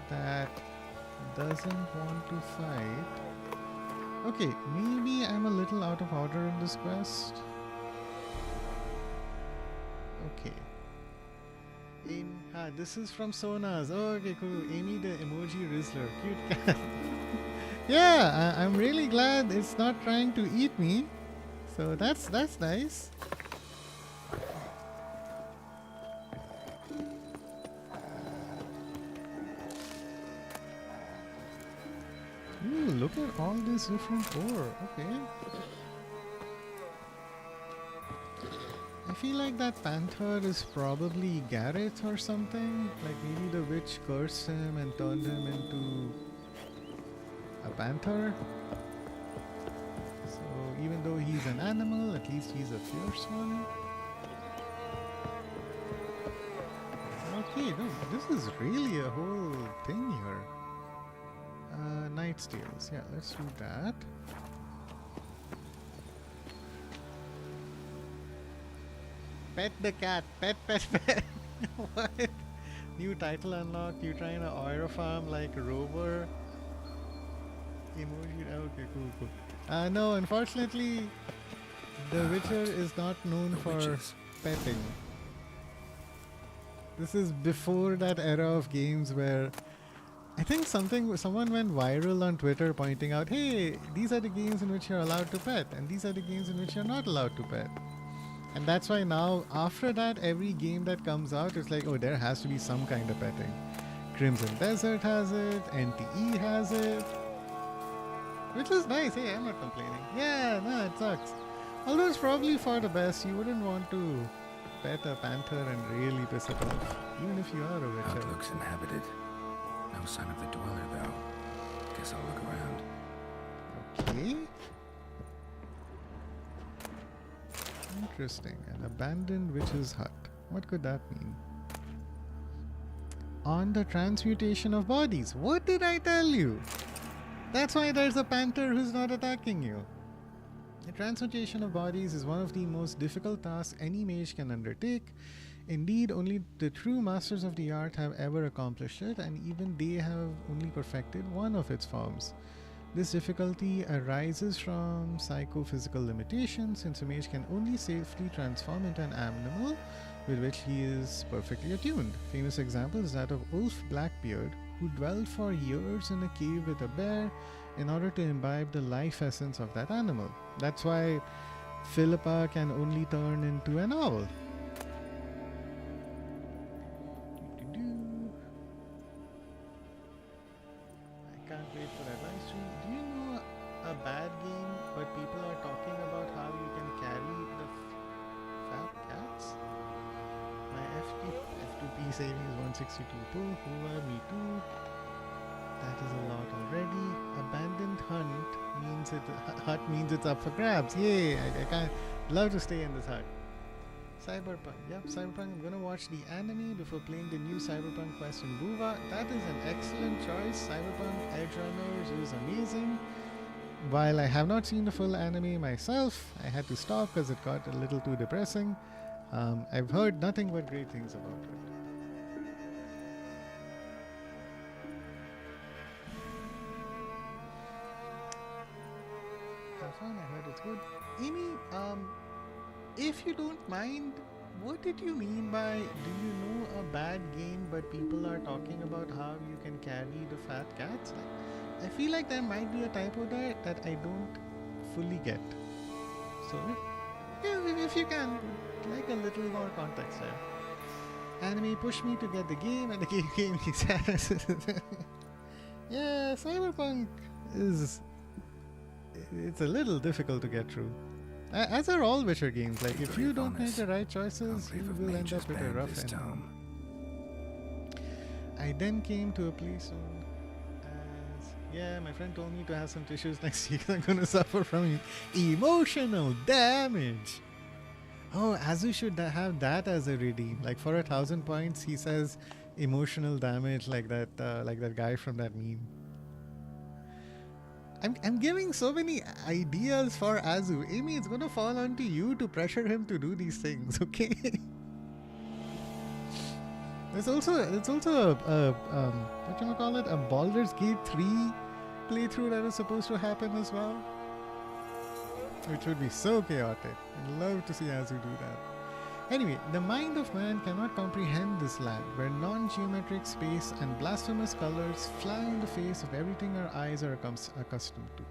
that doesn't want to fight. Okay, maybe I'm a little out of order in this quest. Okay. This is from Sona's. Oh, okay, cool. Amy the emoji Rizzler. Cute cat. Yeah, I'm really glad it's not trying to eat me. So that's nice. Ooh, look at all this different ore. Okay. I feel like that panther is probably Gareth or something. Maybe the witch cursed him and turned him into a panther. So even though he's an animal, at least he's a fierce one. Okay, no, this is really a whole thing here. Knight's Tales. Yeah, let's do that. Pet the cat. Pet. What? New title unlocked. You trying to oil farm like a rover? Emoji. Okay, cool. No, unfortunately, The Witcher is not known for witches. petting. This is before that era of games where I think someone went viral on Twitter pointing out, hey, these are the games in which you're allowed to pet, and these are the games in which you're not allowed to pet. And that's why now, after that, every game that comes out, it's like, oh, there has to be some kind of petting. Crimson Desert has it, NTE has it, which is nice. Hey, I'm not complaining. Yeah, no, it sucks. Although it's probably for the best. You wouldn't want to pet a panther and really piss it off, even if you are a Witcher. Outlook's inhabited. No sign of the dweller, though. Guess I'll look around. Okay. Interesting. An abandoned witch's hut. What could that mean? On the transmutation of bodies. What did I tell you? That's why there's a panther who's not attacking you. The transmutation of bodies is one of the most difficult tasks any mage can undertake. Indeed, only the true masters of the art have ever accomplished it, and even they have only perfected one of its forms. This difficulty arises from psychophysical limitations, since a mage can only safely transform into an animal with which he is perfectly attuned. Famous example is that of Ulf Blackbeard, who dwelled for years in a cave with a bear in order to imbibe the life essence of that animal. That's why Philippa can only turn into an owl. I can't wait for that live stream. Do you know a bad game but people are talking about how you can carry the fat cats? My F2P saving is 162. Hoover, me too. That is a lot already. Abandoned hut means it's up for grabs. Yay! I can't love to stay in this hut. Cyberpunk. Yep, Cyberpunk. I'm gonna watch the anime before playing the new Cyberpunk quest in Buva. That is an excellent choice. Cyberpunk Edge Runners is amazing. While I have not seen the full anime myself, I had to stop because it got a little too depressing. I've heard nothing but great things about it. Fun, I heard it's good. Amy, if you don't mind, what did you mean by, do you know a bad game but people are talking about how you can carry the fat cats? I feel like there might be a typo there that I don't fully get. So, if you can, like a little more context there. Anime pushed me to get the game and the game gave me sadness. Yeah, Cyberpunk is... it's a little difficult to get through. As are all Witcher games, like if you don't make the right choices, you will end up with a rough end. I then came to a place yeah, my friend told me to have some tissues next week. I'm gonna suffer from emotional damage. Oh, Azu should have that as a redeem. Like for 1,000 points, he says emotional damage, like that guy from that meme. I'm giving so many ideas for Azu. Amy, it's gonna fall onto you to pressure him to do these things, okay? It's also a what you call it, a Baldur's Gate 3 playthrough that is supposed to happen as well, which would be so chaotic. I'd love to see Azu do that. Anyway, the mind of man cannot comprehend this land, where non-geometric space and blasphemous colors fly in the face of everything our eyes are accustomed to.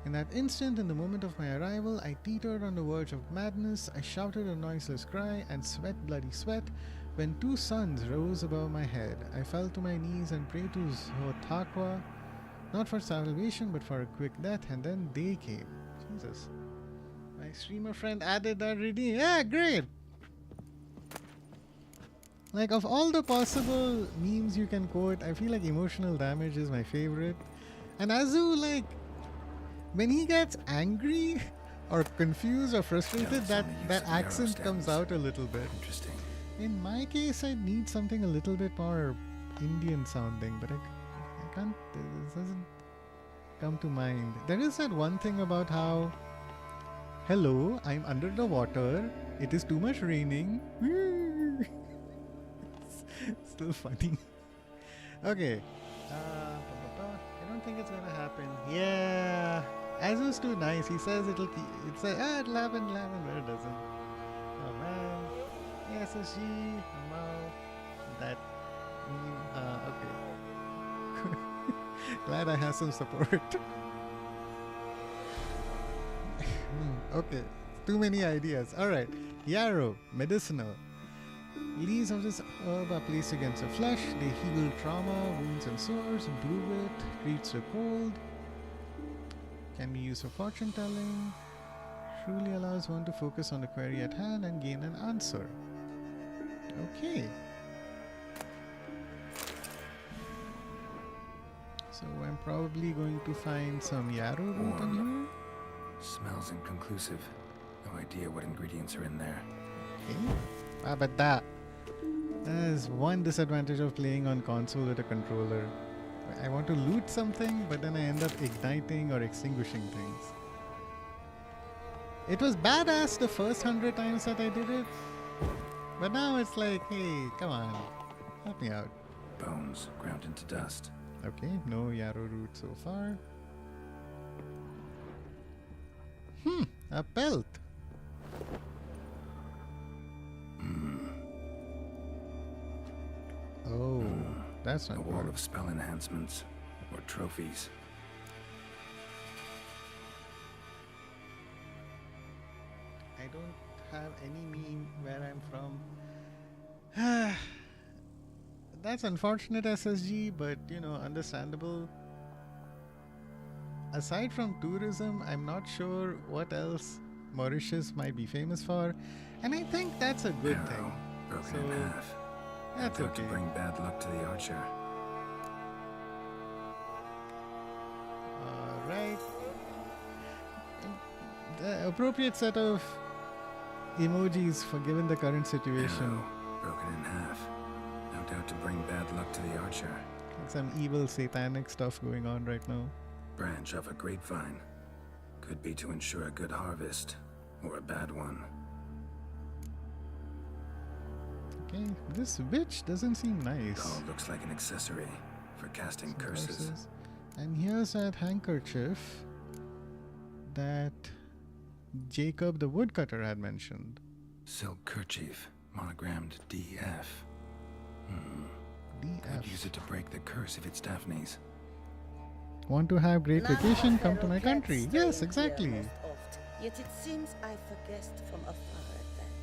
In that instant, in the moment of my arrival, I teetered on the verge of madness. I shouted a noiseless cry and sweat bloody sweat when two suns rose above my head. I fell to my knees and prayed to Zotakwa, not for salvation but for a quick death, and then they came. Jesus. My streamer friend added that redeem. Yeah, great! Like, of all the possible memes you can quote, I feel like emotional damage is my favorite. And Azu, like, when he gets angry or confused or frustrated, that accent comes out a little bit. Interesting. In my case, I need something a little bit more Indian sounding, but I can't, this doesn't come to mind. There is that one thing about how, hello, I'm under the water, it is too much raining. It's still funny. Okay. I don't think it's gonna happen. Yeah. Azu's too nice. He says it'll happen, but it doesn't. Oh man. Yes, SSG. Wow. That. Okay. Glad I have some support. Okay. Too many ideas. Alright. Yarrow. Medicinal. Leaves of this herb are placed against the flesh. They heal trauma, wounds and sores, improve it, treats the cold. Can be used for fortune telling. Truly allows one to focus on the query at hand and gain an answer. Okay. So I'm probably going to find some yarrow root in here. Smells inconclusive. No idea what ingredients are in there. Okay. But that is one disadvantage of playing on console with a controller. I want to loot something, but then I end up igniting or extinguishing things. It was badass the first 100 times that I did it, but now it's like, hey, come on, help me out. Bones ground into dust. Okay, no yarrow root so far. A pelt. Oh, that's not A wall good. of spell enhancements or trophies. I don't have any meme where I'm from. That's unfortunate, SSG, but you know, understandable. Aside from tourism, I'm not sure what else Mauritius might be famous for, and I think that's a good Arrow thing. broken in half. That's Out to okay. bring bad luck to the archer. Alright. The appropriate set of emojis for given the current situation. Arrow broken in half. No doubt to bring bad luck to the archer. Like some evil satanic stuff going on right now. Branch of a grapevine. Could be to ensure a good harvest, or a bad one. Okay, this witch doesn't seem nice. Oh, looks like an accessory for casting Some curses. And here's that handkerchief that Jacob the woodcutter had mentioned. Silk kerchief, monogrammed DF. Could use DF. it to break the curse if it's Daphne's. Want to have great None of vacation? our Come to fellow my cats country. stay Yes, here exactly. most oft, yet it seems I've guessed from afar at that.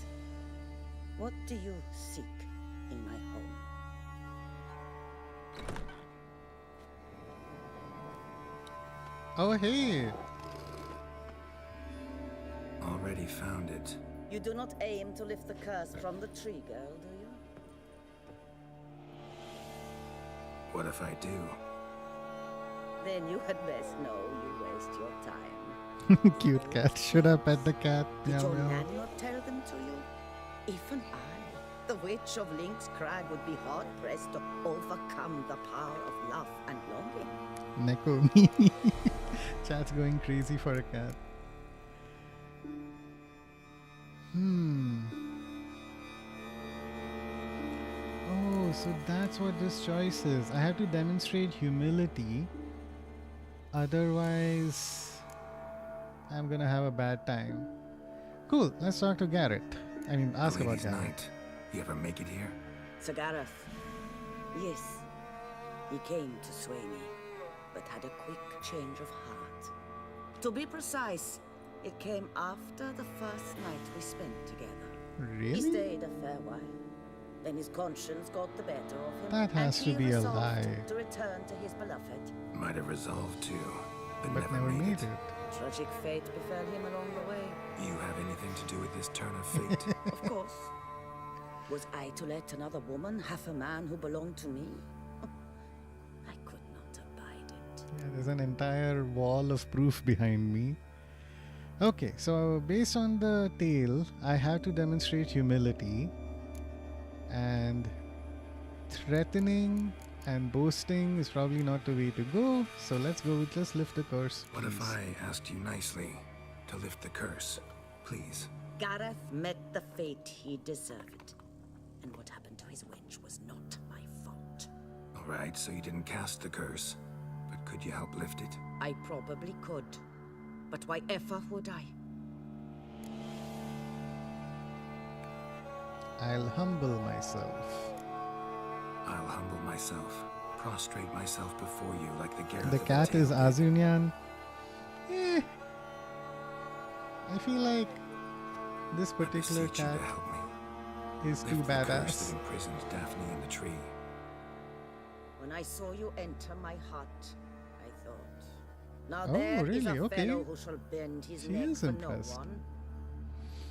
What do you seek in my home? Oh, hey. Already found it. You do not aim to lift the curse from the tree, girl, do you? What if I do? Then you had best know you waste your time. Cute cat. Should I pet the cat? Did Meow, your meow. nan not tell them to you? Even I, the witch of Lynx Crag, would be hard-pressed to overcome the power of love and longing. Neko me. Chat's going crazy for a cat. Oh, so that's what this choice is. I have to demonstrate humility. Otherwise, I'm gonna have a bad time. Cool, let's talk to Garrett. I mean, ask The about lady's Garrett. knight. You ever make it here? Sir Gareth. Yes, he came to sway me, but had a quick change of heart. To be precise, it came after the first night we spent together. He Really? stayed a fair while. Then his conscience got the better of him. That has and to he be a resolved lie. to return to his beloved. Might have resolved to, but, But never made it. Tragic fate befell him along the way. You have anything to do with this turn of fate? Of course. Was I to let another woman have a man who belonged to me? I could not abide it. Yeah, there's an entire wall of proof behind me. Okay, so based on the tale, I have to demonstrate humility, and threatening and boasting is probably not the way to go. So let's go with just lift the curse. What if please. I asked you nicely to lift the curse? Please. Gareth met the fate he deserved. And what happened to his wench was not my fault. Alright, so you didn't cast the curse, but could you help lift it? I probably could, But why ever would I? I'll humble myself. I'll humble myself. Prostrate myself before you like the Gareth The of cat is tale. Azunian. I feel like this I particular beseech you cat to help me. is too Lift the curse that badass. imprisoned Daphne in the tree. When I saw you enter my heart, I thought, now Oh, there is really? a Okay. fellow who shall bend his She neck is for impressed. no one.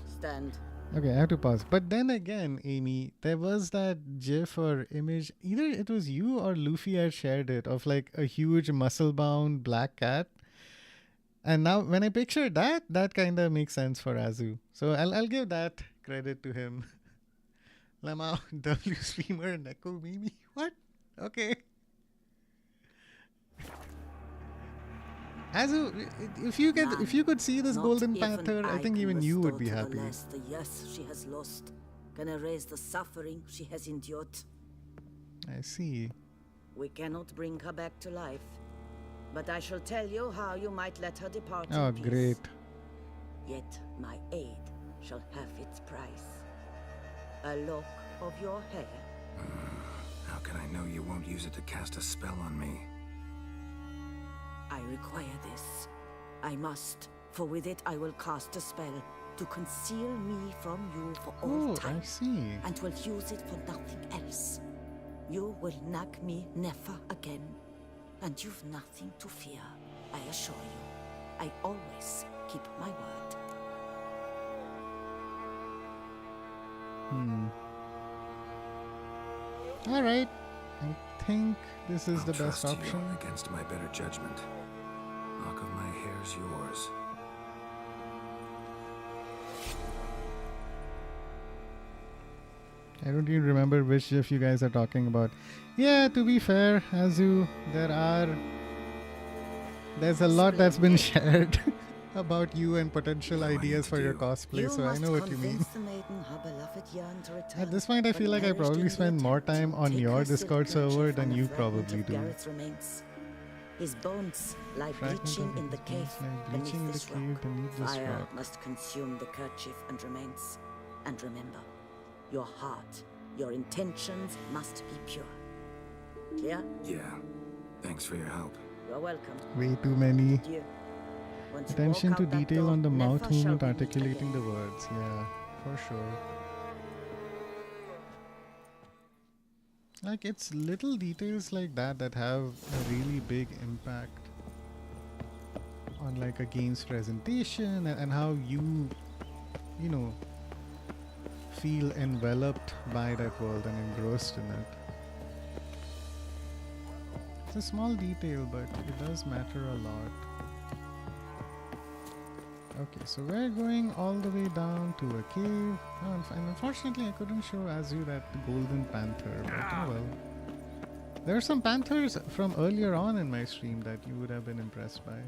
Stand. Okay, I have to pause. But then again, Amy, there was that GIF or image, either it was you or Luffy had shared it, of like a huge muscle-bound black cat. And now when I picture that, that kind of makes sense for Azu. So I'll give that credit to him. Lama W streamer Neko Mimi. What? Okay. Azu, if you could see this Not golden even panther, I think can even you would restore be to the happy. lass the years she has lost, can erase the suffering she has endured. I see. We cannot bring her back to life, but I shall tell you how you might let her depart Oh, in peace. great. Yet my aid shall have its price. A lock of your hair. How can I know you won't use it to cast a spell on me? I require this. I must, for with it I will cast a spell to conceal me from you for all Oh, time, I see. and will use it for nothing else. You will nag me never again, and you've nothing to fear, I assure you. I always keep my word. All right. I think this is I'll the best trust you option. against my better judgment. Lock of my hair's yours. I don't even remember which GIF you guys are talking about. Yeah, to be fair, Azu, there's a lot that's been shared about you and potential What do I ideas need for to your do? cosplay, so I know what you mean. The maiden her beloved yearn to return, At this point, I but feel like I perished probably in the spend more attempt to time on take your her Discord silk server kerchief than and a you fragment probably of do. Gareth's remains. His bones lie Fragment bleaching of in the his cave bones lie bleaching in beneath the this cave rock. beneath this Fire rock. must consume the kerchief and remains. And remember, your heart, your intentions must be pure. Clear? Yeah. Thanks for your help. You're welcome. Way too many. Adieu. Once you Attention walk to out that detail door, on the mouth never shall movement we meet articulating again. the words. Yeah, for sure. Like, it's little details like that that have a really big impact on like a game's presentation and how you know, feel enveloped by that world and engrossed in it. It's a small detail, but it does matter a lot. Okay, so we're going all the way down to a cave. Oh, and unfortunately, I couldn't show Azu that golden panther, but oh well. There are some panthers from earlier on in my stream that you would have been impressed by.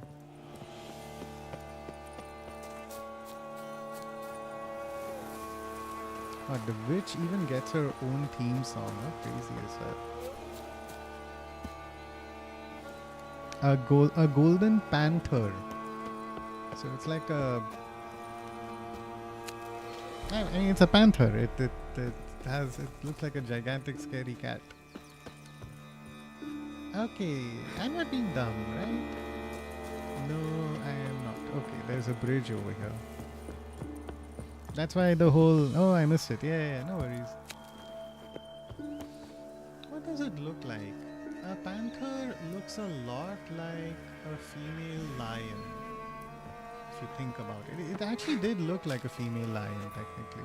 Oh, the witch even gets her own theme song. How crazy is that? A golden panther. So it's like a... I mean, it's a panther. It looks like a gigantic scary cat. Okay, I'm not being dumb, right? No, I am not. Okay, there's a bridge over here. That's why the whole... Oh, I missed it. Yeah, no worries. What does it look like? A panther looks a lot like a female lion. If you think about it. It actually did look like a female lion, technically.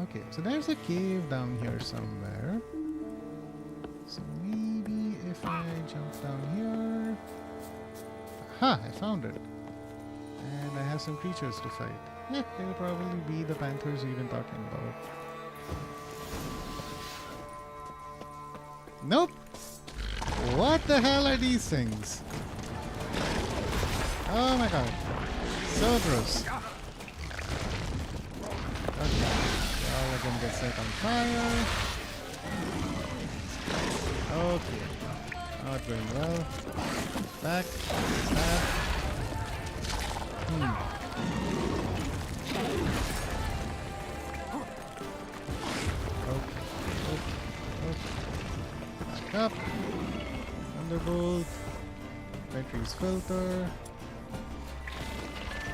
Okay, so there's a cave down here somewhere. So maybe if I jump down here... Ha! I found it. And I have some creatures to fight. Yeah, they'll probably be the panthers we've been talking about. Nope! What the hell are these things? Oh my god. So gross. Okay. All of them get set on fire. Okay. Not going well. Back. Back. Okay. Back up. Thunderbolt. Batteries filter.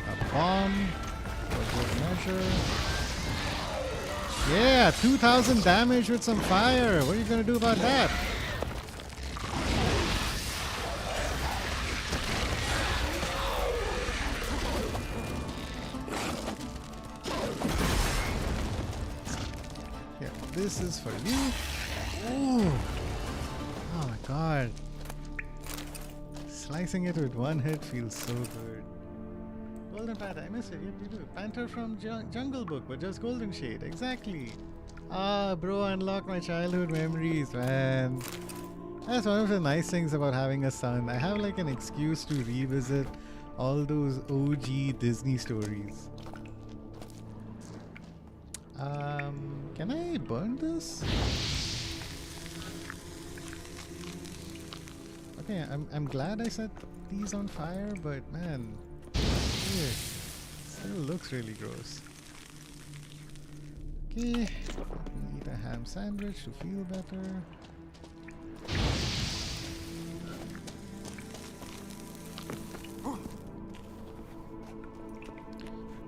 A bomb. For good measure. Yeah, 2,000 damage with some fire. What are you gonna do about that? Yeah, this is for you. Ooh. Oh my god. Slicing it with one hit feels so good. Golden Panther, I miss it. Yep, you do. Panther from Jungle Book, but just Golden Shade. Exactly. Ah, bro, unlock my childhood memories, man. That's one of the nice things about having a son. I have like an excuse to revisit all those OG Disney stories. Can I burn this? Okay, I'm glad I set these on fire, but man, it still looks really gross. Okay, let me eat a ham sandwich to feel better.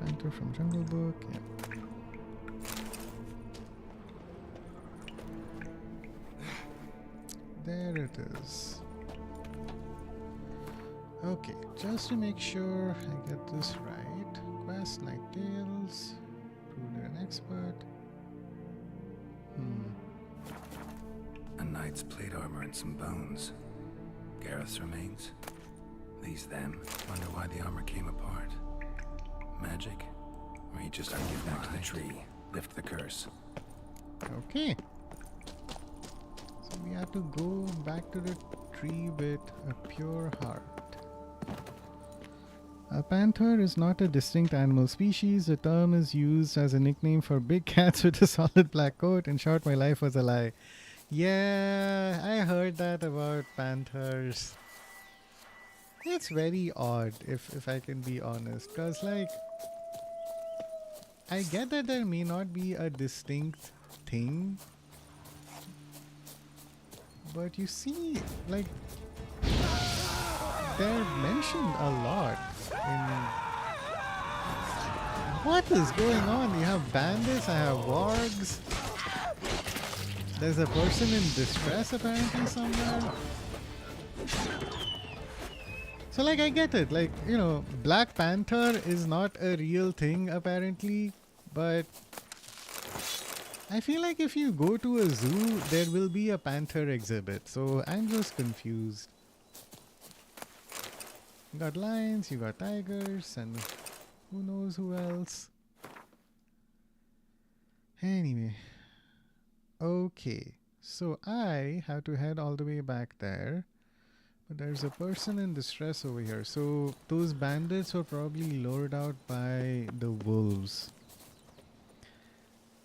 Panther from Jungle Book, yeah. There it is. Okay, just to make sure I get this right. Quest, Night Tales, Ruler and Expert. A knight's plate armor and some bones. Gareth's remains. These them. Wonder why the armor came apart. Magic? Or he just had to get back to the tree. Lift the curse. Okay. So we have to go back to the tree with a pure heart. A panther is not a distinct animal species. The term is used as a nickname for big cats with a solid black coat. In short, my life was a lie. Yeah, I heard that about panthers. It's very odd, if I can be honest. Because, like, I get that there may not be a distinct thing. But you see, like, they're mentioned a lot. What is going on? You have bandits, I have wargs. There's a person in distress apparently somewhere. So like I get it, like, you know, Black Panther is not a real thing apparently, but I feel like if you go to a zoo, there will be a panther exhibit, so I'm just confused. You got lions, you got tigers, and who knows who else. Anyway. Okay. So I have to head all the way back there. But there's a person in distress over here. So those bandits were probably lured out by the wolves.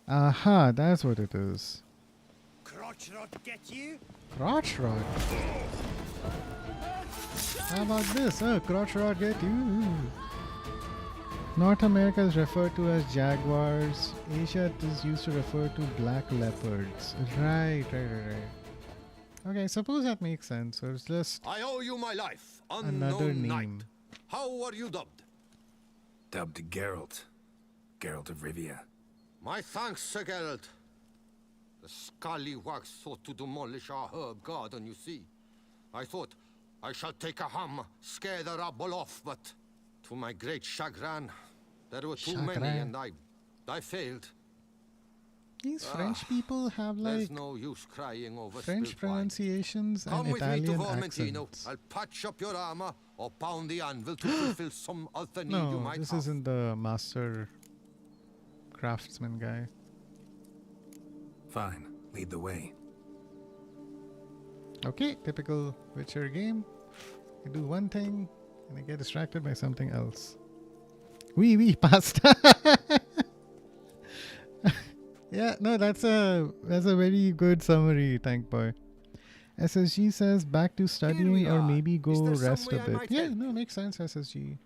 Aha, that's what it is. Crotch rot get you? Crotch rot? How about this? Crotch rot get you. North America is referred to as jaguars. Asia is used to refer to black leopards. Right. Okay, suppose that makes sense. So it's just I owe you my life. another Unknown name. knight. How are you dubbed? Dubbed Geralt. Geralt of Rivia. My thanks, Sir Geralt. The scallywags sought to demolish our herb garden, you see. I thought, I shall take a ham, scare the rabble off, but to my great chagrin, there were too many and I failed. These French people have There's like no use crying over French spilt wine. pronunciations and Come with me to Italian Vermentino. accents. I'll patch up your armor or pound the anvil to fulfill some other need you No, might this have. isn't the master craftsman guy. Fine. Lead the way. Okay, typical Witcher game. I do one thing and I get distracted by something else. Oui, pasta. Yeah, no, that's a very good summary, Tank Boy. SSG says back to studying or are. maybe Is go there some rest a way I bit. might Yeah, help? no, makes sense, SSG.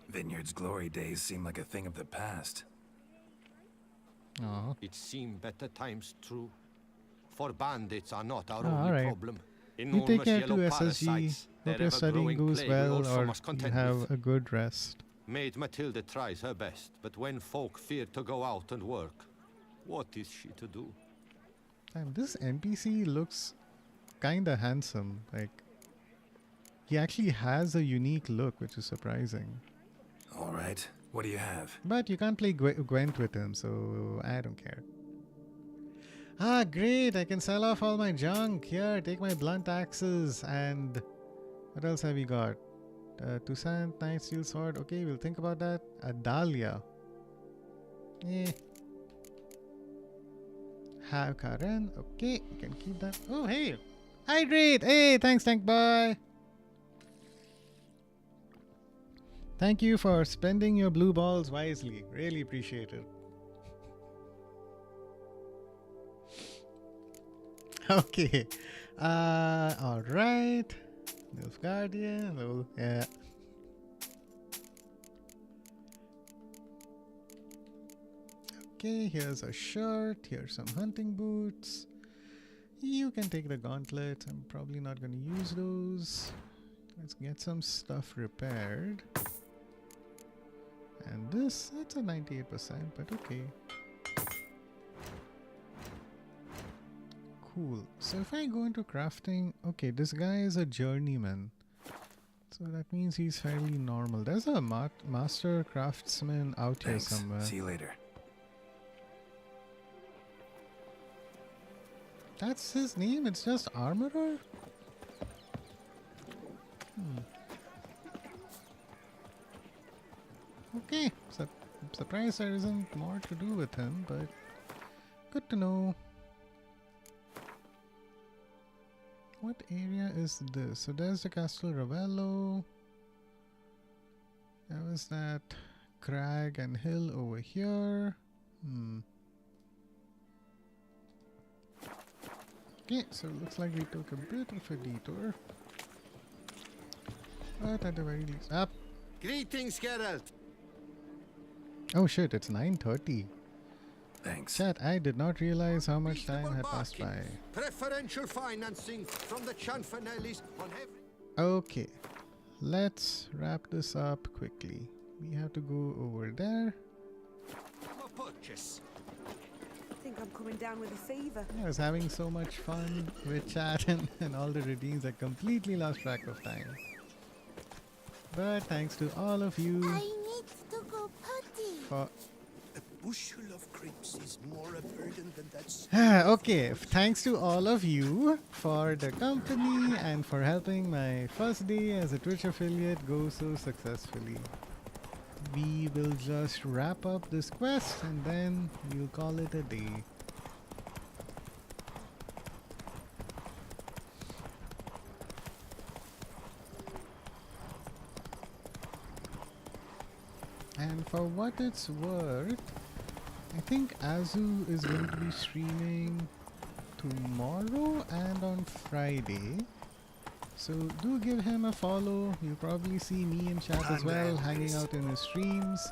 Vineyard's glory days seem like a thing of the past. Oh, It seemed better times true. For bandits are not our Ah, only alright. problem. you take care Enormous to yellow SSG. parasites, Hope their your studying ever-growing goes plague we well also or must you contend have with. a good rest. Maid Matilda tries her best, but when folk fear to go out and work, what is she to do? Damn, this NPC looks kinda handsome. Like, he actually has a unique look, which is surprising. All right, what do you have? But you can't play Gwent with him, so I don't care. Ah, great! I can sell off all my junk. Here, take my blunt axes. And what else have we got? Toussaint, Knight Steel Sword. Okay, we'll think about that. A Dahlia. Eh. Have Karen. Okay, you can keep that. Oh, hey! Hydrate! Hey, thanks, Tank Boy! Thank you for spending your blue balls wisely. Really appreciate it. Okay. Alright. Nilf Guardian. Oh, yeah. Okay, here's a shirt. Here's some hunting boots. You can take the gauntlets. I'm probably not going to use those. Let's get some stuff repaired. And this, it's a 98%, but okay. Cool. So if I go into crafting, okay, this guy is a journeyman. So that means he's fairly normal. There's a master craftsman out Thanks. here somewhere. See you later. That's his name? It's just Armorer? Okay. Surprised there isn't more to do with him, but good to know. What area is this? So there's the Castle Ravello. There was that crag and hill over here. Okay, so it looks like we took a bit of a detour. But at the very least... Up! Greetings, Geralt. Oh shit, it's 9:30. Thanks. Chat, I did not realize how much time Reasonable had passed by. bargain. Preferential financing from the Chanfanellis on every... Okay, let's wrap this up quickly. We have to go over there. purchase. I think I'm coming down with a fever. I was having so much fun with chat and all the redeems, I completely lost track of time. But thanks to all of you I need to go potty. for... A bushel of grapes is more a burden than that. Okay, thanks to all of you for the company and for helping my first day as a Twitch affiliate go so successfully. We will just wrap up this quest and then we'll call it a day. And for what it's worth, I think Azu is going to be streaming tomorrow and on Friday. So do give him a follow. You'll probably see me in chat as well, hanging out in his streams.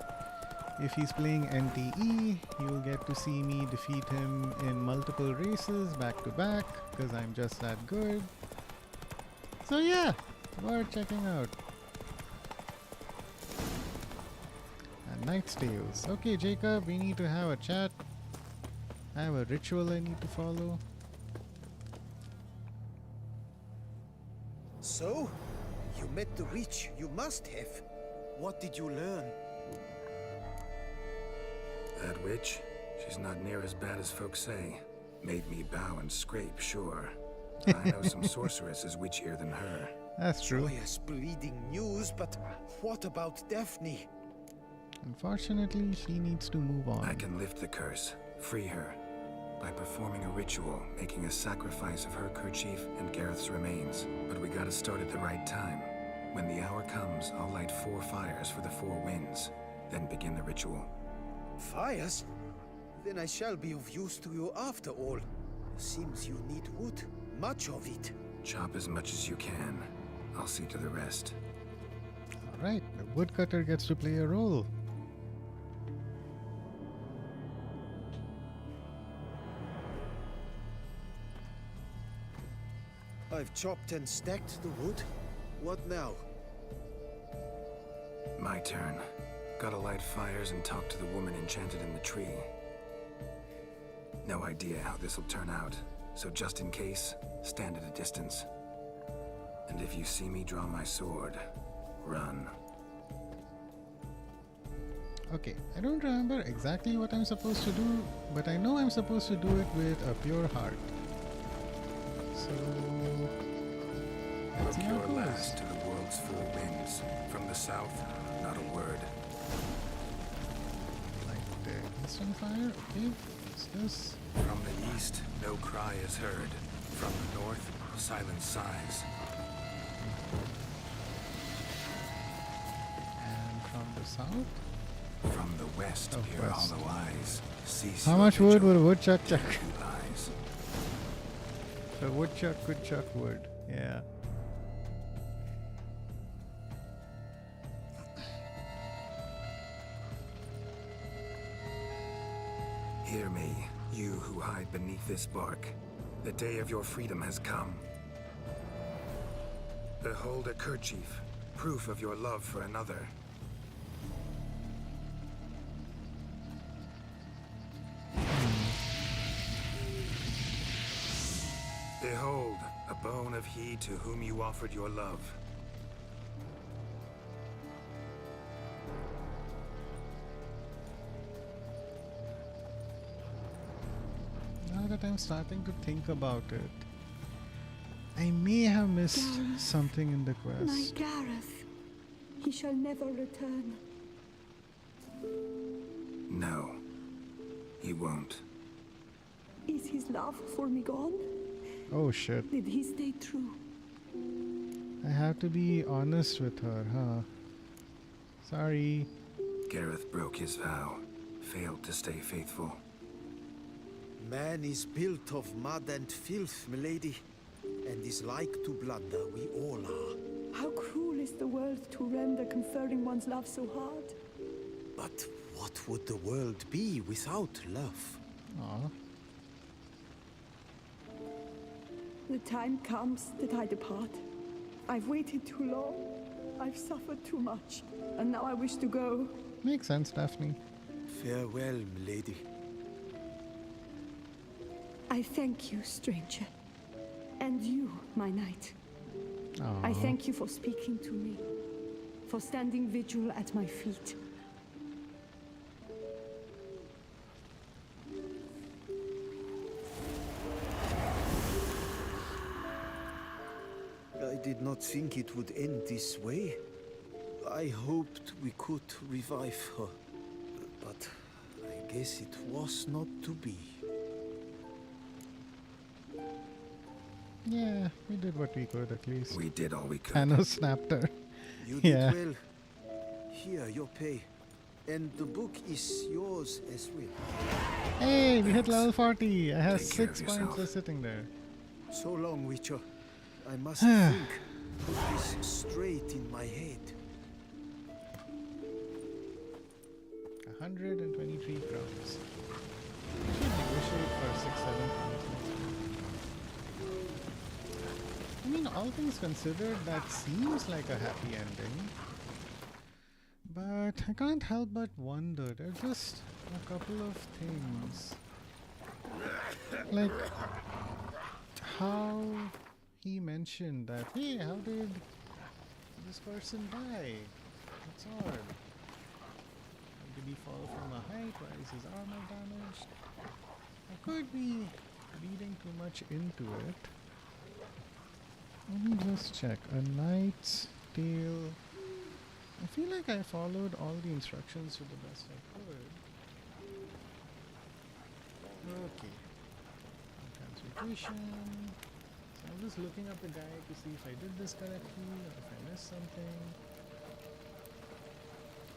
If he's playing NTE, you'll get to see me defeat him in multiple races back to back, because I'm just that good. So yeah, worth checking out. And Knight's Tales. Okay, Jacob, we need to have a chat. I have a ritual I need to follow. So, you met the witch. You must have. What did you learn? That witch, she's not near as bad as folks say. Made me bow and scrape, sure. I know some sorceresses witchier than her. That's true. Joyous bleeding news, but what about Daphne? Unfortunately, she needs to move on. I can lift the curse, free her, by performing a ritual, making a sacrifice of her kerchief and Gareth's remains. But we gotta start at the right time. When the hour comes, I'll light 4 fires for the 4 winds, then begin the ritual. Fires? Then I shall be of use to you after all. Seems you need wood. Much of it. Chop as much as you can. I'll see to the rest. Alright, the woodcutter gets to play a role. I've chopped and stacked the wood. What now? My turn. Gotta light fires and talk to the woman enchanted in the tree. No idea how this'll turn out, so just in case, stand at a distance. And if you see me draw my sword, run. Okay, I don't remember exactly what I'm supposed to do, but I know I'm supposed to do it with a pure heart. So let's see how Broke it your goes. last to the world's four winds. From the south, not a word. Like the eastern fire, okay. What's this? From the east, no cry is heard. From the north, silence sighs. And from the south? From the west, Oh, hear west. hollow eyes. Cease How your much wood vigil. would a woodchuck chuck? Who lies? A woodchuck could chuck wood. Yeah. Hear me, you who hide beneath this bark. The day of your freedom has come. Behold a kerchief, proof of your love for another. Behold, a bone of he to whom you offered your love. Now that I'm starting to think about it, I may have missed Gareth. something in the My quest. Gareth. He shall never return. No, he won't. Is his love for me gone? Oh shit. Did he stay true? I have to be honest with her, huh? Sorry. Gareth broke his vow, failed to stay faithful. Man is built of mud and filth, milady, and is like to blunder. We all are. How cruel is the world to render conferring one's love so hard? But what would the world be without love? Aw. The time comes that I depart. I've waited too long. I've suffered too much. And now I wish to go. Makes sense, Daphne. Farewell, milady. I thank you, stranger. And you, my knight. Aw. I thank you for speaking to me. For standing vigil at my feet. I did not think it would end this way. I hoped we could revive her. But I guess it was not to be. Yeah, we did what we could at least. We did all we could. Thanos snapped her. You Yeah. did well. Here, your pay. And the book is yours as well. Hey, we hit level 40. I have Take care of 6 points yourself. just sitting there. So long, Witcher. I must think. Put this straight in my head. 123 crowns. I should negotiate for 6-7 points. I mean, all things considered, that seems like a happy ending. But I can't help but wonder. There's just a couple of things. Like how he mentioned that, hey, how did this person die? It's odd. Did he fall from a height? Why is his armor damaged? I could be reading too much into it. Let me just check. A knight's tale. I feel like I followed all the instructions to the best I could. Okay. Consultation. So I'm just looking up the guide to see if I did this correctly or if I missed something.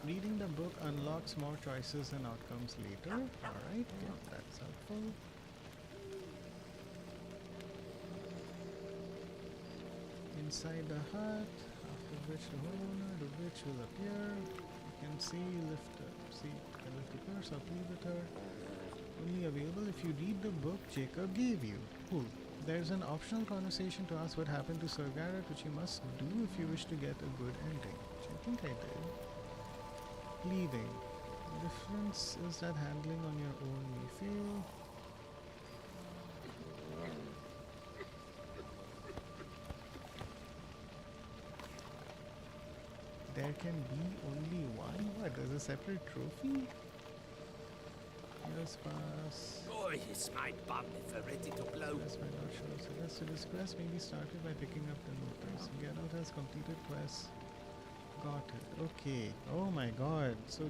Reading the book unlocks more choices and outcomes later. Alright, yeah, that's helpful. Inside the hut, after which the homeowner, the witch will appear. You can see lift the curse or plead with her. Only available if you read the book Jacob gave you. Cool. There's an optional conversation to ask what happened to Sir Garrett, which you must do if you wish to get a good ending. Which I think I did. Pleading. The difference is that handling on your own may fail. There can be only one? What? There's a separate trophy? Years pass. Boy, is my bum if they're ready to blow. Yes, my lord shows. So that's this quest may be started by picking up the notice. Geralt has completed quest. Got it. Okay. Oh my god. So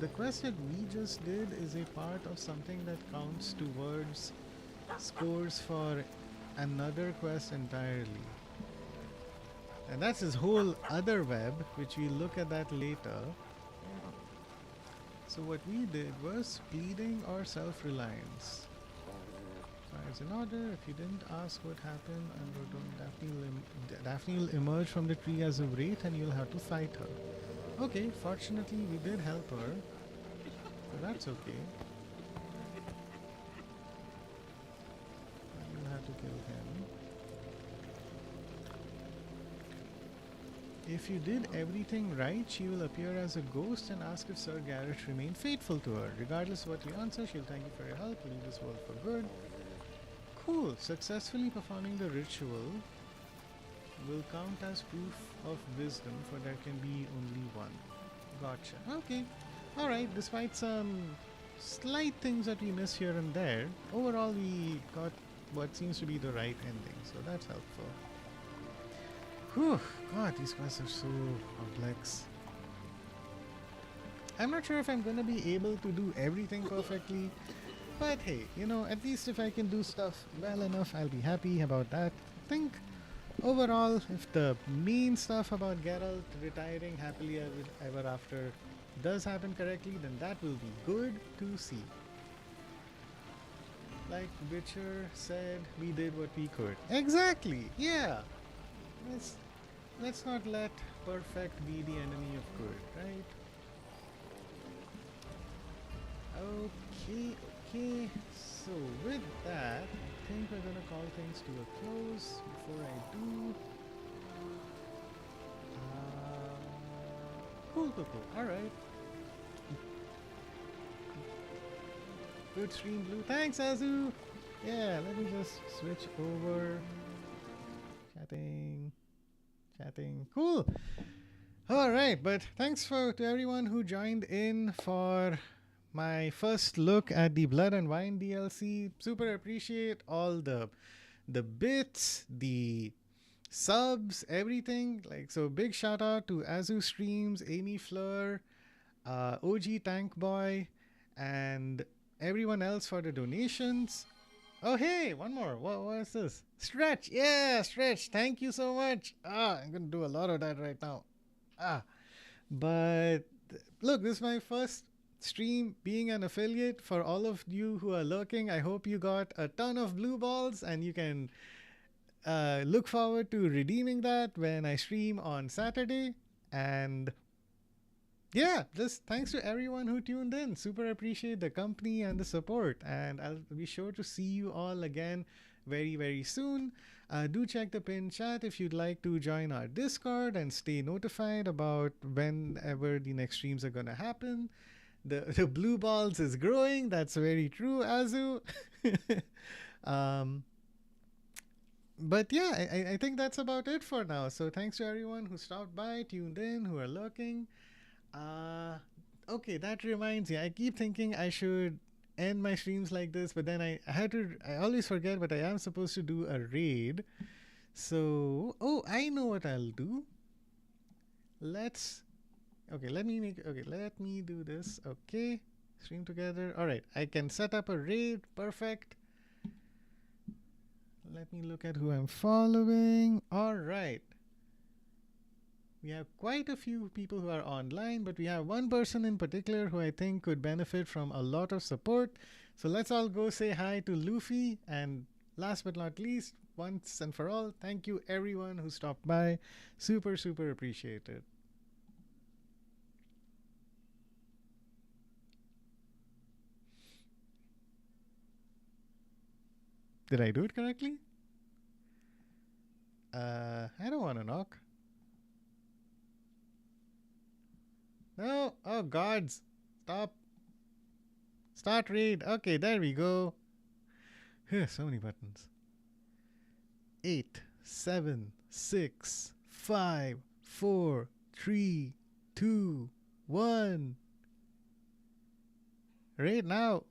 the quest that we just did is a part of something that counts towards scores for another quest entirely. And that's his whole other web, which we'll look at that later. So what we did was pleading or self-reliance. It's in order. If you didn't ask what happened, and Daphne will emerge from the tree as a wraith and you'll have to fight her. Okay, fortunately we did help her. So that's okay. And you'll have to kill him. If you did everything right, she will appear as a ghost and ask if Sir Garrett remained faithful to her. Regardless of what you answer, she'll thank you for your help, leave this world for good. Cool. Successfully performing the ritual will count as proof of wisdom, for there can be only one. Gotcha. Okay. Alright, despite some slight things that we miss here and there, overall we got what seems to be the right ending, so that's helpful. Whew, god, these quests are so complex. I'm not sure if I'm gonna be able to do everything perfectly, but hey, you know, at least if I can do stuff well enough, I'll be happy about that. I think overall, if the main stuff about Geralt retiring happily ever after does happen correctly, then that will be good to see. Like Witcher said, we did what we could. Exactly, yeah. Let's not let perfect be the enemy of good, right? Okay. So with that, I think we're gonna call things to a close. Before I do, cool. All right. Good stream, Blue. Thanks, Azu. Yeah, let me just switch over. Chatting. Cool. All right, but thanks to everyone who joined in for my first look at the Blood and Wine DLC. Super appreciate all the bits, the subs, everything. Like, so big shout out to Azu Streams, Amy Fleur, OG Tank Boy, and everyone else for the donations. Oh, hey, one more. What is this? Stretch. Yeah, Stretch. Thank you so much. I'm going to do a lot of that right now. But look, this is my first stream being an affiliate. For all of you who are lurking, I hope you got a ton of blue balls and you can look forward to redeeming that when I stream on Saturday. And yeah, just thanks to everyone who tuned in. Super appreciate the company and the support. And I'll be sure to see you all again very, very soon. Do check the pinned chat if you'd like to join our Discord and stay notified about whenever the next streams are going to happen. The blue balls is growing. That's very true, Azu. But yeah, I think that's about it for now. So thanks to everyone who stopped by, tuned in, who are lurking. Okay, that reminds me. I keep thinking I should end my streams like this, but then I always forget, but I am supposed to do a raid. So, I know what I'll do. Let me do this. Okay, stream together. All right, I can set up a raid. Perfect. Let me look at who I'm following. All right. We have quite a few people who are online, but we have one person in particular who I think could benefit from a lot of support. So let's all go say hi to Luffy. And last but not least, once and for all, thank you everyone who stopped by. Super, super appreciated. Did I do it correctly? I don't want to knock. No. Oh, gods. Stop. Start read. Okay, there we go. So many buttons. 8, 7, 6, 5, 4, 3, 2, 1. Right now.